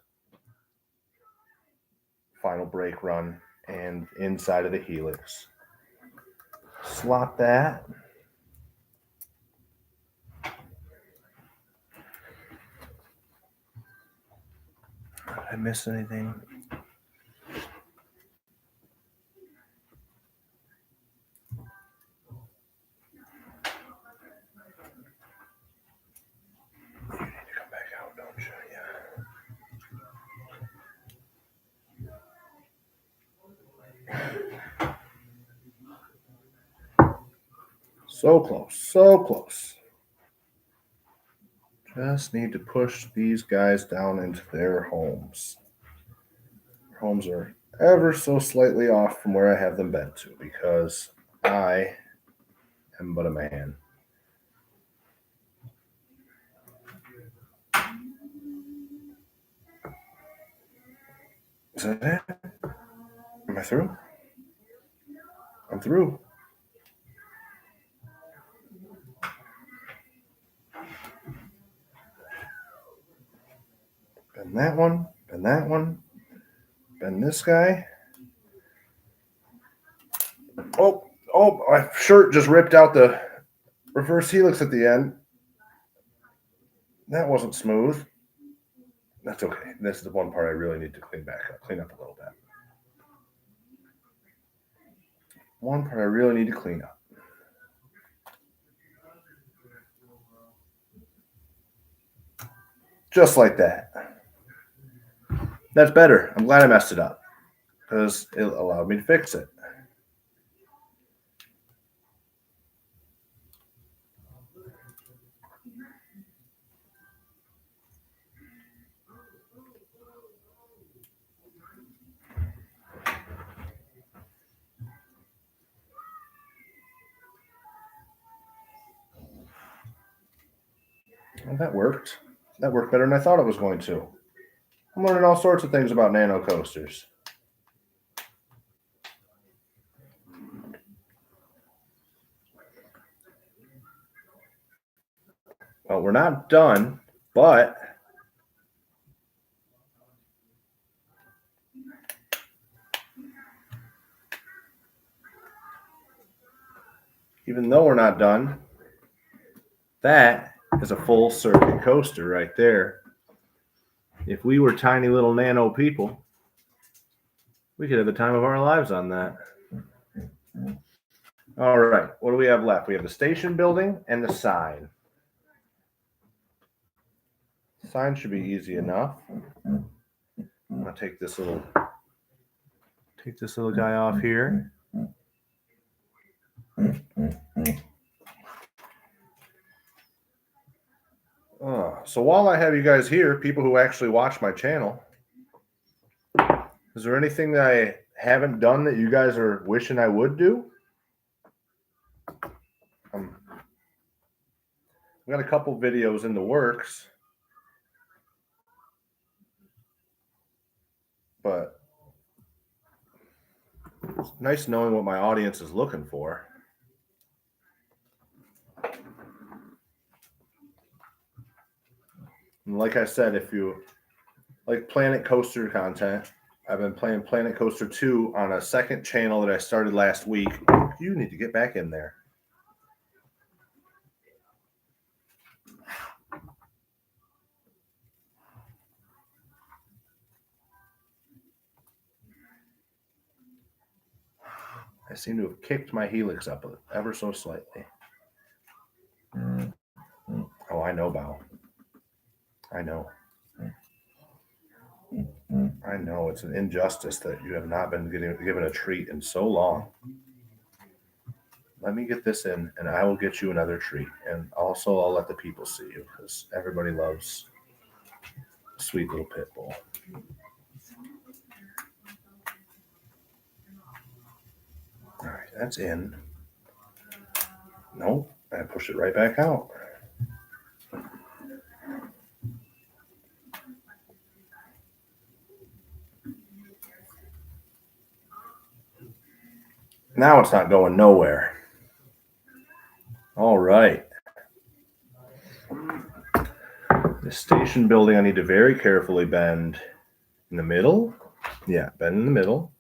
final brake run and inside of the helix. Slot that. Did I miss anything? You need to come back out, don't you? Yeah. So close, so close. Just need to push these guys down into their homes. Their homes are ever so slightly off from where I have them bent to because I am but a man. Is that it? Am I through? I'm through. Bend that one, bend that one, bend this guy. Oh, my shirt just ripped out the reverse helix at the end. That wasn't smooth. That's okay. This is the one part I really need to clean up a little bit. One part I really need to clean up. Just like that. That's better. I'm glad I messed it up because it allowed me to fix it. Well, that worked. That worked better than I thought it was going to. I'm learning all sorts of things about nano coasters. Well, we're not done, but even though we're not done, that is a full circuit coaster right there. If we were tiny little nano people, we could have the time of our lives on that. All right, what do we have left? We have the station building and the sign. Sign should be easy enough. I'm gonna take this little guy off here. So while I have you guys here, people who actually watch my channel, Is there anything that I haven't done that you guys are wishing I would do? I've got a couple videos in the works, but it's nice knowing what my audience is looking for. And like I said, if you like Planet Coaster content, I've been playing Planet Coaster 2 on a second channel that I started last week. You need to get back in there. I seem to have kicked my helix up ever so slightly. Oh, I know, Bao. I know. I know. It's an injustice that you have not been given a treat in so long. Let me get this in, and I will get you another treat. And also, I'll let the people see you, because everybody loves a sweet little pit bull. All right, that's in. Nope, I push it right back out. Now it's not going nowhere. All right. The station building, I need to very carefully bend in the middle. Yeah, bend in the middle.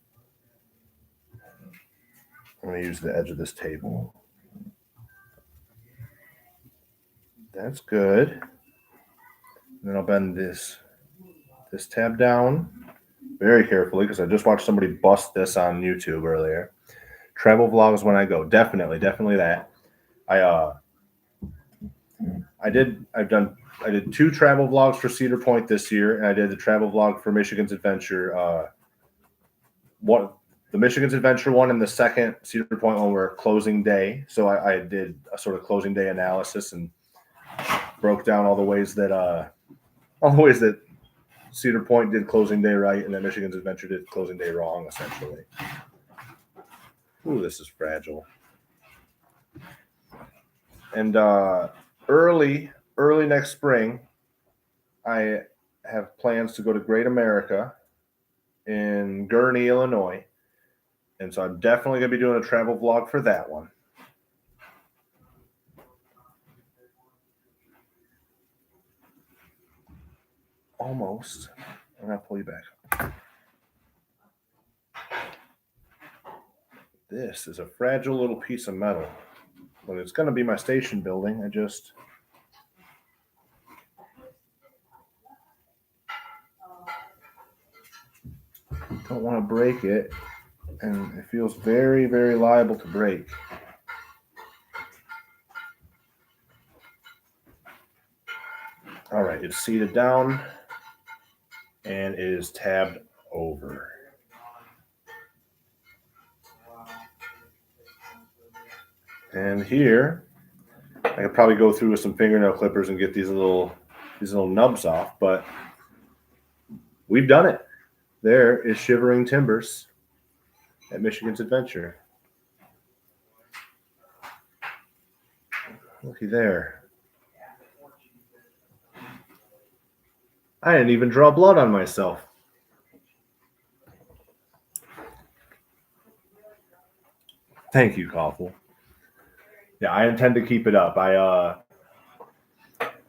I'm going to use the edge of this table. That's good. And then I'll bend this tab down very carefully, because I just watched somebody bust this on YouTube earlier. Travel vlogs when I go. Definitely that. I did 2 travel vlogs for Cedar Point this year, and I did the travel vlog for Michigan's Adventure. The Michigan's Adventure one and the second Cedar Point one were closing day. So I did a sort of closing day analysis and broke down all the ways that Cedar Point did closing day right, and that Michigan's Adventure did closing day wrong, essentially. Ooh, this is fragile. And early next spring, I have plans to go to Great America in Gurnee, Illinois. And so I'm definitely going to be doing a travel vlog for that one. Almost. I'm going to pull you back. This is a fragile little piece of metal, but it's going to be my station building. I just don't want to break it, and it feels very, very liable to break. All right, it's seated down and it is tabbed over. And here, I could probably go through with some fingernail clippers and get these little nubs off, but we've done it. There is Shivering Timbers at Michigan's Adventure. Looky there. I didn't even draw blood on myself. Thank you, Koffel. Yeah, I intend to keep it up.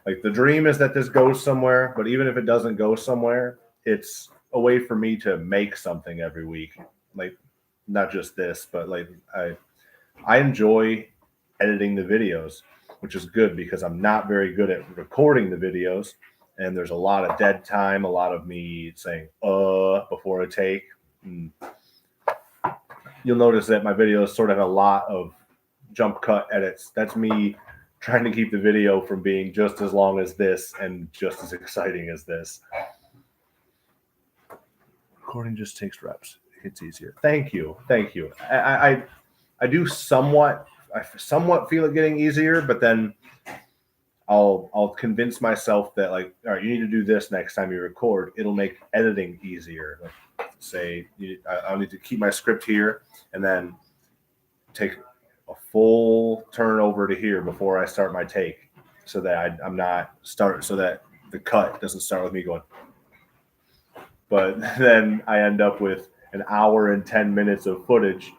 Like, the dream is that this goes somewhere, but even if it doesn't go somewhere, it's a way for me to make something every week. Like, not just this, but like I enjoy editing the videos, which is good because I'm not very good at recording the videos, and there's a lot of dead time, a lot of me saying before a take. You'll notice that my videos sort of have a lot of jump cut edits. That's me trying to keep the video from being just as long as this and just as exciting as this. Recording just takes reps. It's easier. Thank you. I do somewhat feel it getting easier, but then I'll convince myself that, like, all right, you need to do this next time you record. It'll make editing easier. Like, say I'll need to keep my script here and then take a full turn over to here before I start my take, so that I'm not so that the cut doesn't start with me going. But then I end up with an hour and 10 minutes of footage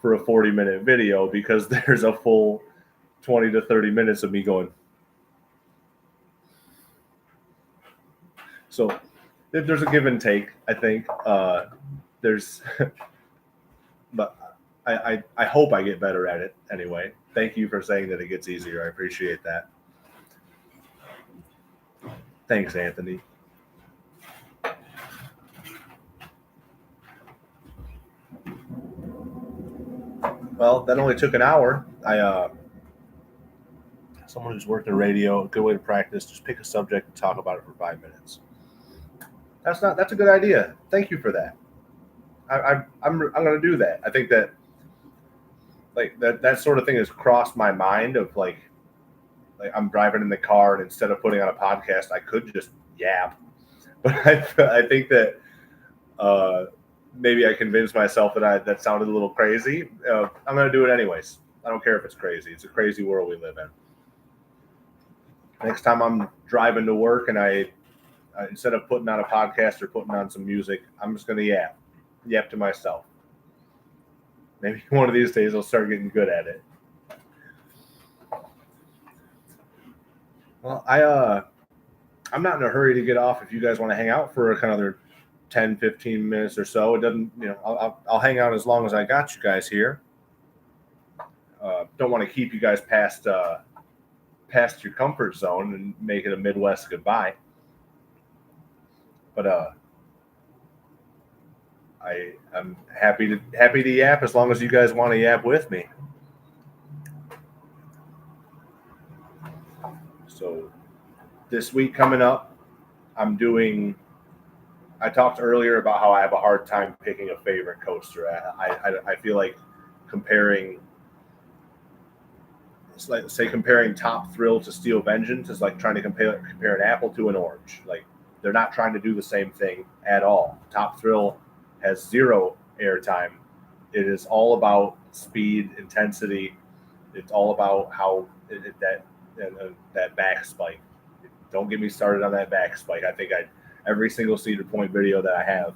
for a 40-minute video because there's a full 20 to 30 minutes of me going. So there's a give and take, I think. There's, but I hope I get better at it anyway. Thank you for saying that it gets easier. I appreciate that. Thanks, Anthony. Well, that only took an hour. Someone who's worked in radio, a good way to practice, just pick a subject and talk about it for 5 minutes. That's a good idea. Thank you for that. I'm going to do that. I think that like that sort of thing has crossed my mind of like I'm driving in the car and instead of putting on a podcast, I could just yap. But I think that maybe I convinced myself that sounded a little crazy. I'm going to do it anyways. I don't care if it's crazy. It's a crazy world we live in. Next time I'm driving to work and I instead of putting on a podcast or putting on some music, I'm just going to yap to myself. Maybe one of these days I'll start getting good at it. Well, I'm not in a hurry to get off. If you guys want to hang out for another 10, 15 minutes or so, it doesn't, I'll hang out as long as I got you guys here. Don't want to keep you guys past your comfort zone and make it a Midwest goodbye. But I'm happy to yap as long as you guys want to yap with me. So this week coming up, I talked earlier about how I have a hard time picking a favorite coaster. I feel like comparing Top Thrill to Steel Vengeance is like trying to compare an apple to an orange. Like they're not trying to do the same thing at all. Top Thrill has zero airtime. It is all about speed, intensity. It's all about how that back spike. Don't get me started on that back spike. I think every single Cedar Point video that I have,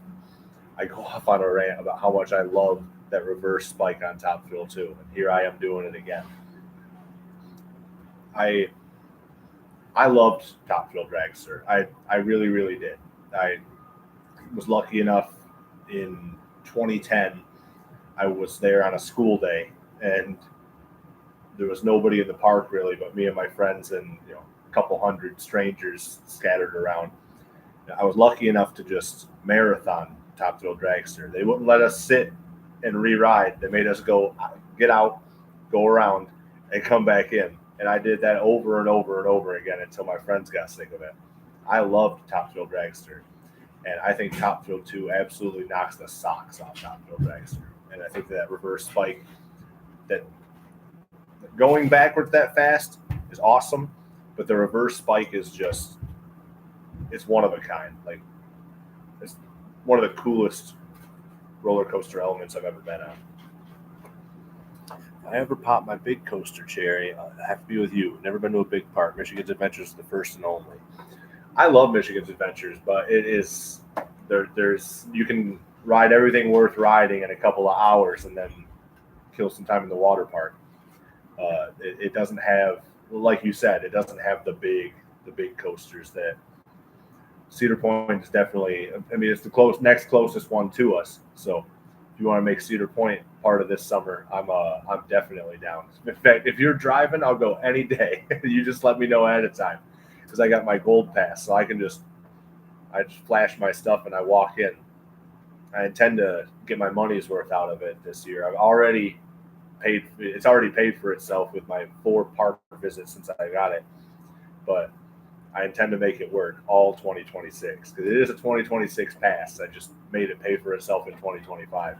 I go off on a rant about how much I love that reverse spike on Top Thrill 2. And here I am doing it again. I loved Top Thrill Dragster. I really, really did. I was lucky enough in 2010. I was there on a school day, and there was nobody in the park really but me and my friends and a couple hundred strangers scattered around. I was lucky enough to just marathon Top Thrill Dragster. They wouldn't let us sit and re-ride. They made us get out, go around, and come back in. And I did that over and over and over again until my friends got sick of it. I loved Top Thrill Dragster. And I think Top Thrill 2 absolutely knocks the socks off Top Thrill Dragster. And I think that reverse spike, that going backwards that fast is awesome, but the reverse spike is just, it's one of a kind. Like, it's one of the coolest roller coaster elements I've ever been on. If I ever pop my big coaster cherry, I have to be with you. Never been to a big park. Michigan's Adventures is the first and only. I love Michigan's Adventures, but it is there's you can ride everything worth riding in a couple of hours and then kill some time in the water park. It doesn't have, like you said, it doesn't have the big coasters that Cedar Point is definitely. I mean, it's the next closest one to us. So if you want to make Cedar Point part of this summer, I'm definitely down. In fact, if you're driving, I'll go any day. You just let me know ahead of time, because I got my gold pass, so I just flash my stuff and I walk in. I intend to get my money's worth out of it this year. It's already paid for itself with my 4 park visits since I got it. But I intend to make it work all 2026, because it is a 2026 pass. I just made it pay for itself in 2025.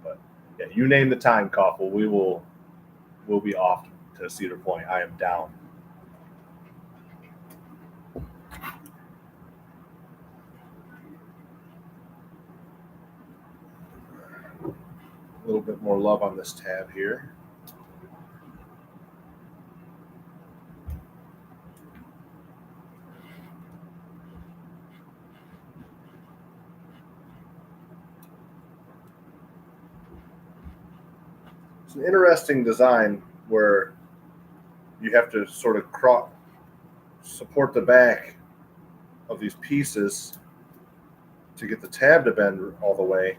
But yeah, you name the time, Koffel, we'll be off to Cedar Point. I am down. A little bit more love on this tab here. It's an interesting design where you have to sort of support the back of these pieces to get the tab to bend all the way.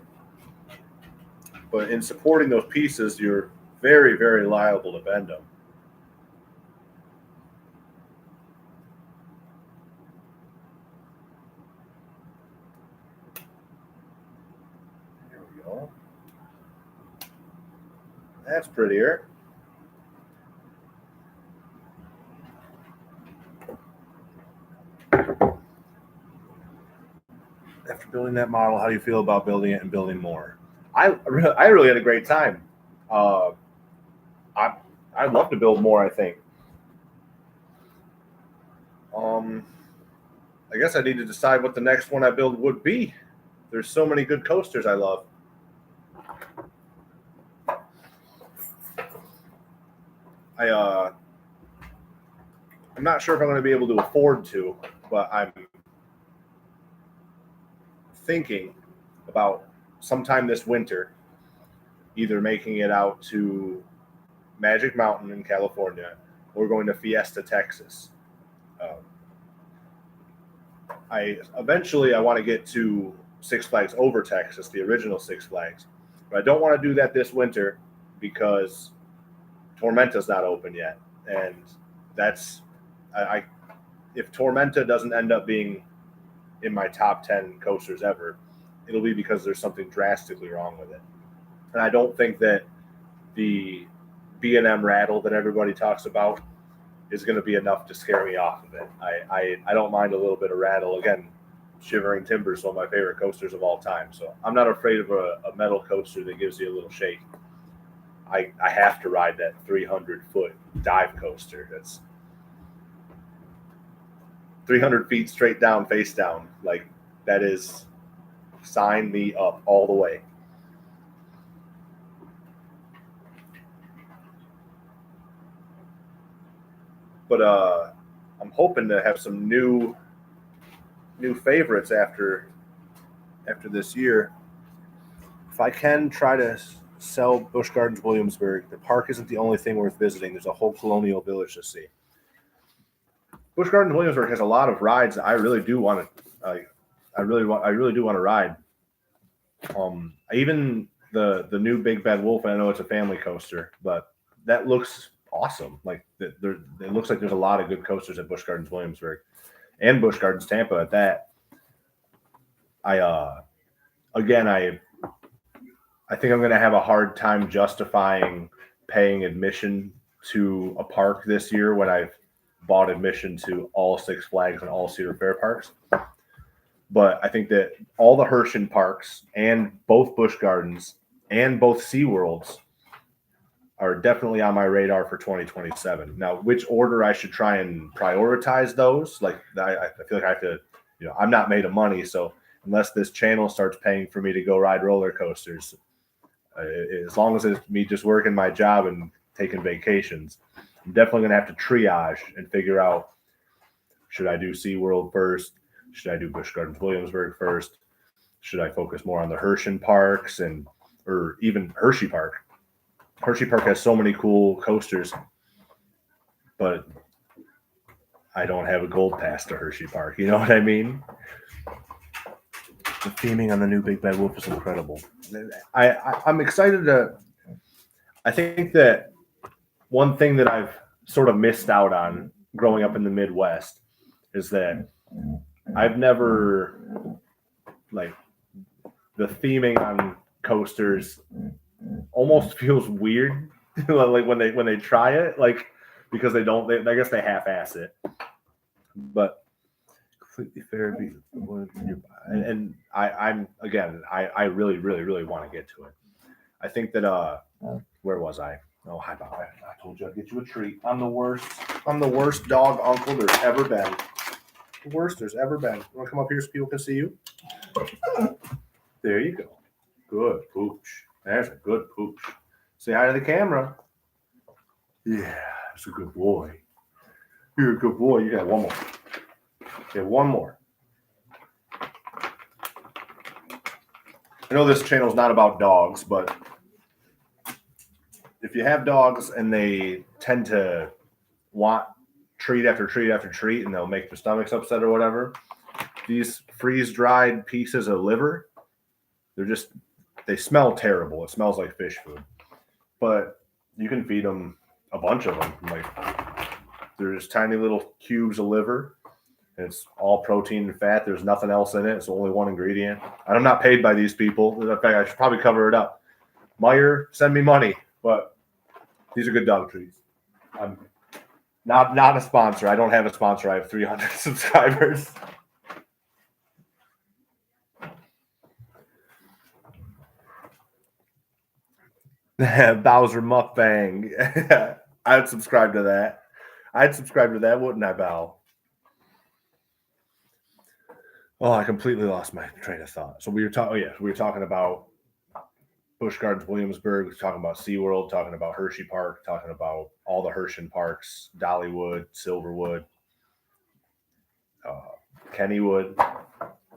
But in supporting those pieces, you're very, very liable to bend them. There we go. That's prettier. After building that model, how do you feel about building it and building more? I really had a great time. I'd love to build more, I think. I guess I need to decide what the next one I build would be. There's so many good coasters I love. I'm not sure if I'm going to be able to afford to, but I'm thinking about sometime this winter either making it out to Magic Mountain in California or going to Fiesta, Texas. I want to get to Six Flags Over Texas, the original Six Flags, but I don't want to do that this winter because Tormenta's not open yet, and that's if Tormenta doesn't end up being in my top 10 coasters ever, it'll be because there's something drastically wrong with it. And I don't think that the B&M rattle that everybody talks about is going to be enough to scare me off of it. I don't mind a little bit of rattle. Again, Shivering Timber is one of my favorite coasters of all time, so I'm not afraid of a metal coaster that gives you a little shake. I have to ride that 300-foot dive coaster. That's 300 feet straight down, face down. Like, that is, sign me up all the way. But I'm hoping to have some new favorites after this year. If I can try to sell Busch Gardens Williamsburg, the park isn't the only thing worth visiting. There's a whole colonial village to see. Busch Gardens Williamsburg has a lot of rides that I really do want to. I really do want to ride. Even the new Big Bad Wolf. I know it's a family coaster, but that looks awesome. Like it looks like there's a lot of good coasters at Busch Gardens Williamsburg and Busch Gardens Tampa at that. I think I'm going to have a hard time justifying paying admission to a park this year when I've bought admission to all Six Flags and all Cedar Fair parks. But I think that all the Hershey parks and both Busch Gardens and both SeaWorlds are definitely on my radar for 2027. Now, which order I should try and prioritize those? Like, I feel like I have to, I'm not made of money, so unless this channel starts paying for me to go ride roller coasters, as long as it's me just working my job and taking vacations, I'm definitely going to have to triage and figure out, should I do SeaWorld first? Should I do Busch Gardens Williamsburg first? Should I focus more on the Hershey parks or even Hershey Park? Hershey Park has so many cool coasters, but I don't have a gold pass to Hershey Park. You know what I mean? The theming on the new Big Bad Wolf is incredible. I'm excited to. I think that one thing that I've sort of missed out on growing up in the Midwest is that I've never, like, the theming on coasters almost feels weird, like when they try it, like, because I guess they half-ass it. But completely fair, and I really, really, really want to get to it. I think that where was I? Oh, hi, Bob. I told you I'd get you a treat. I'm the worst dog uncle there's ever been. The worst there's ever been. You want to come up here so people can see you? There you go. Good pooch. There's a good pooch. Say hi to the camera. Yeah, that's a good boy. You're a good boy. You got one more. Okay, one more. I know this channel is not about dogs, but if you have dogs and they tend to want treat after treat after treat and they'll make their stomachs upset or whatever, these freeze-dried pieces of liver, they smell terrible. It smells like fish food. But you can feed them a bunch of them. Like, they're just tiny little cubes of liver. It's all protein and fat. There's nothing else in it. It's only one ingredient. I'm not paid by these people. In fact, I should probably cover it up. Meyer, send me money. But these are good dog treats. I'm not a sponsor. I don't have a sponsor. I have 300 subscribers. Bowser mukbang. I'd subscribe to that. Wouldn't I, Bow? Oh, I completely lost my train of thought. So we were talking about Busch Gardens, Williamsburg. We were talking about SeaWorld, talking about Hershey Park, talking about all the Hershey parks, Dollywood, Silverwood, Kennywood.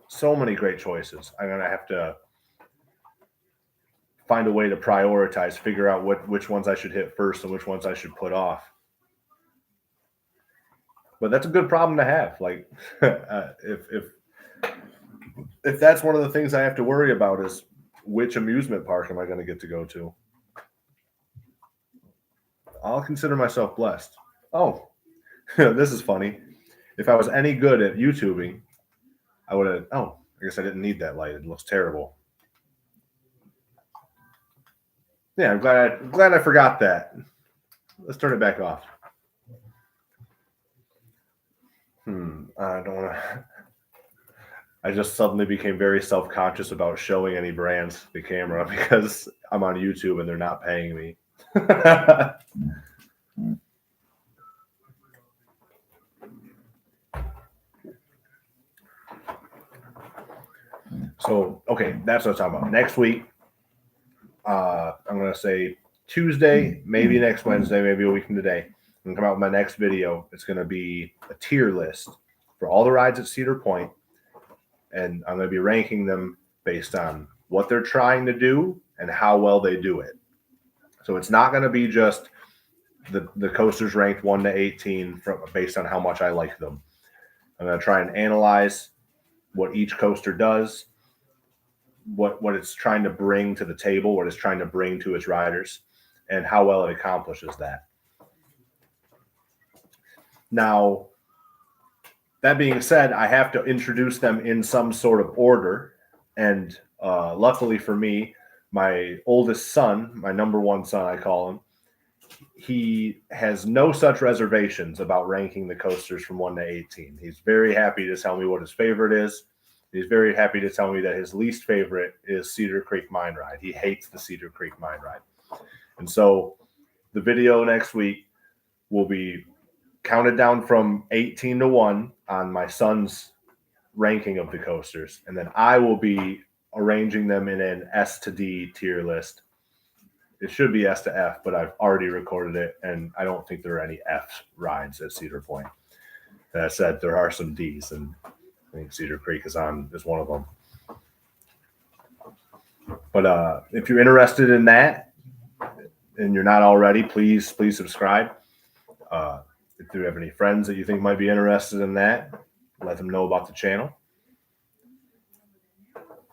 So many great choices. I'm going to have to find a way to prioritize, figure out which ones I should hit first and which ones I should put off. But that's a good problem to have. Like, if that's one of the things I have to worry about is which amusement park am I going to get to go to? I'll consider myself blessed. Oh, this is funny. If I was any good at YouTubing, I would have. Oh, I guess I didn't need that light. It looks terrible. Yeah, I'm glad I forgot that. Let's turn it back off. I don't want to. I just suddenly became very self-conscious about showing any brands the camera because I'm on YouTube and they're not paying me. So, okay, that's what I'm talking about. Next week, I'm going to say Tuesday, maybe next Wednesday, maybe a week from today. I'm going to come out with my next video. It's going to be a tier list for all the rides at Cedar Point, and I'm going to be ranking them based on what they're trying to do and how well they do it. So it's not going to be just the coasters ranked 1 to 18 based on how much I like them. I'm going to try and analyze what each coaster does, what it's trying to bring to the table, what it's trying to bring to its riders, and how well it accomplishes that. Now, that being said, I have to introduce them in some sort of order. And luckily for me, my oldest son, my number one son, I call him, he has no such reservations about ranking the coasters from 1 to 18. He's very happy to tell me what his favorite is. He's very happy to tell me that his least favorite is Cedar Creek Mine Ride. He hates the Cedar Creek Mine Ride. And so the video next week will be counted down from 18 to 1 on my son's ranking of the coasters. And then I will be arranging them in an S to D tier list. It should be S to F, but I've already recorded it, and I don't think there are any F rides at Cedar Point. That said, there are some Ds, and I think Cedar Creek is one of them. But if you're interested in that, and you're not already, please subscribe. If you have any friends that you think might be interested in that, let them know about the channel.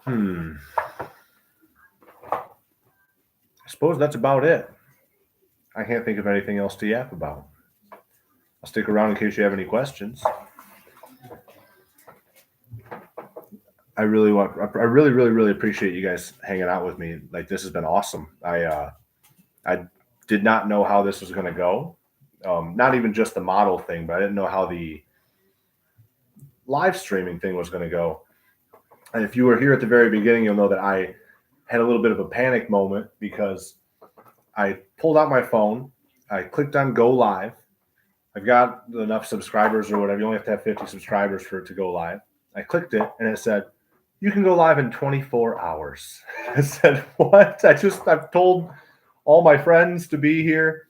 I suppose that's about it. I can't think of anything else to yap about. I'll stick around in case you have any questions. I really appreciate you guys hanging out with me. Like, this has been awesome. I did not know how this was going to go. Not even just the model thing, but I didn't know how the live streaming thing was going to go. And if you were here at the very beginning, you'll know that I had a little bit of a panic moment because I pulled out my phone. I clicked on go live. I've got enough subscribers or whatever. You only have to have 50 subscribers for it to go live. I clicked it and it said, You can go live in 24 hours. I said, what? I've told all my friends to be here.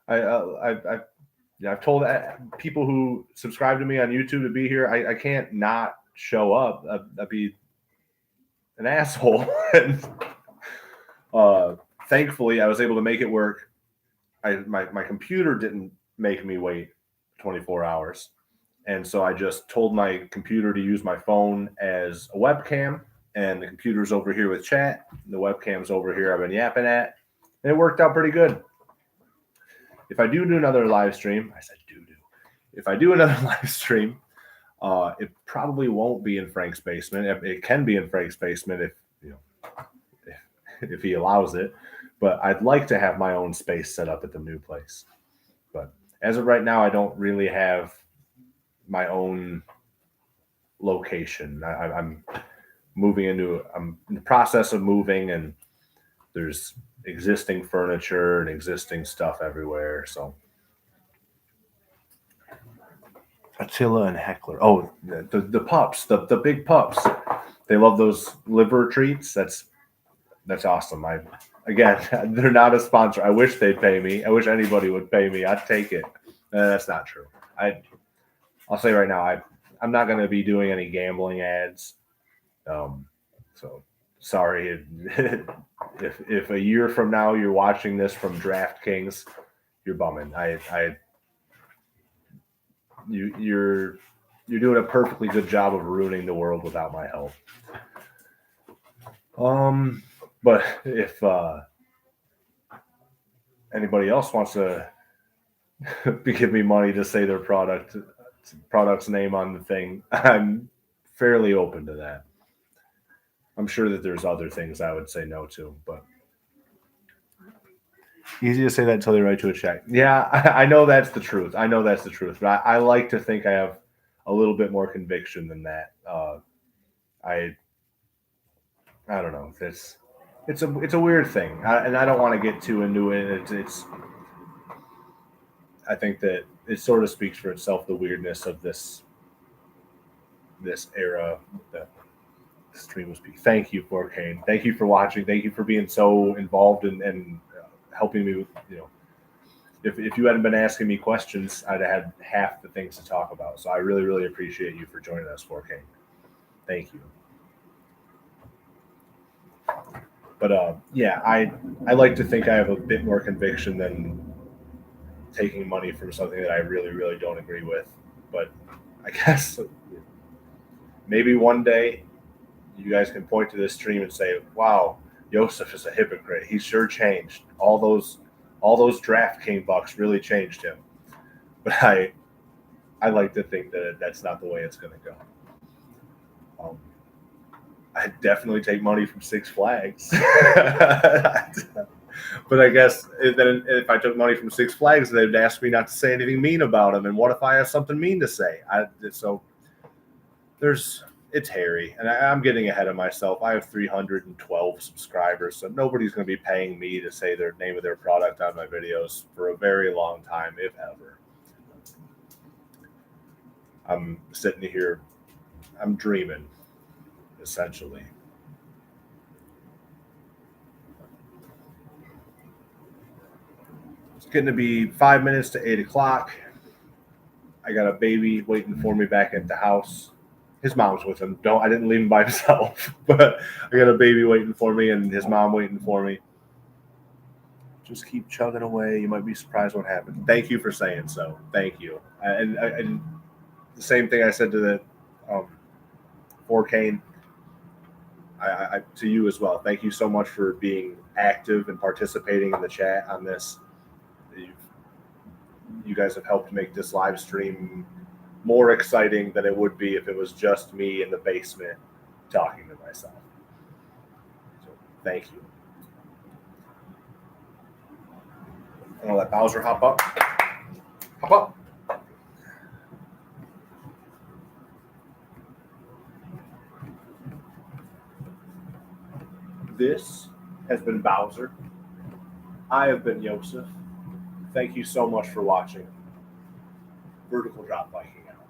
I've told people who subscribe to me on YouTube to be here. I can't not show up. I'd be an asshole. And thankfully, I was able to make it work. My computer didn't make me wait 24 hours. And so I just told my computer to use my phone as a webcam, and the computer's over here with chat. The webcam's over here I've been yapping at. And it worked out pretty good. If I do another live stream, I said do. If I do another live stream, it probably won't be in Frank's basement. It can be in Frank's basement if he allows it. But I'd like to have my own space set up at the new place. But as of right now, I don't really have my own location. I'm in the process of moving, and there's existing furniture and existing stuff everywhere. So Attila and Heckler. Oh, the pups, the big pups. They love those liver treats. That's awesome. Again, they're not a sponsor. I wish they'd pay me. I wish anybody would pay me. I'd take it. That's not true. I'll say right now, I'm not going to be doing any gambling ads. So sorry if a year from now you're watching this from DraftKings, you're bumming. You're doing a perfectly good job of ruining the world without my help. But if anybody else wants to give me money to say their product's name on the thing, I'm fairly open to that. I'm sure that there's other things I would say no to, but easy to say that until they write to a check. Yeah, I know that's the truth. But I like to think I have a little bit more conviction than that. I don't know. It's a weird thing, and I don't want to get too into it. I think that it sort of speaks for itself, the weirdness of this era that the stream was. Thank you, 4K. Thank you for watching. Thank you for being so involved and helping me with, if you hadn't been asking me questions, I'd have had half the things to talk about. So I really, really appreciate you for joining us, 4K. Thank you. But yeah, I like to think I have a bit more conviction than taking money from something that I really, really don't agree with. But I guess maybe one day you guys can point to this stream and say, wow, Joseph is a hypocrite. He sure changed. All those DraftKings bucks really changed him. But I like to think that that's not the way it's going to go. I definitely take money from Six Flags. But I guess then if I took money from Six Flags, they'd ask me not to say anything mean about them. And what if I have something mean to say? It's hairy, and I'm getting ahead of myself. I have 312 subscribers, so nobody's going to be paying me to say their name of their product on my videos for a very long time, if ever. I'm sitting here, I'm dreaming, essentially. It's getting to be 5 minutes to 8 o'clock. I got a baby waiting for me back at the house. His mom's with him. I didn't leave him by himself, but I got a baby waiting for me and his mom waiting for me. Just keep chugging away. You might be surprised what happens. Thank you for saying so. Thank you. And the same thing I said to the 4K, to you as well. Thank you so much for being active and participating in the chat on this. You guys have helped make this live stream more exciting than it would be if it was just me in the basement talking to myself. So thank you. I'm gonna let Bowser hop up. Hop up. This has been Bowser. I have been Joseph. Thank you so much for watching. Vertical Drop Viking out.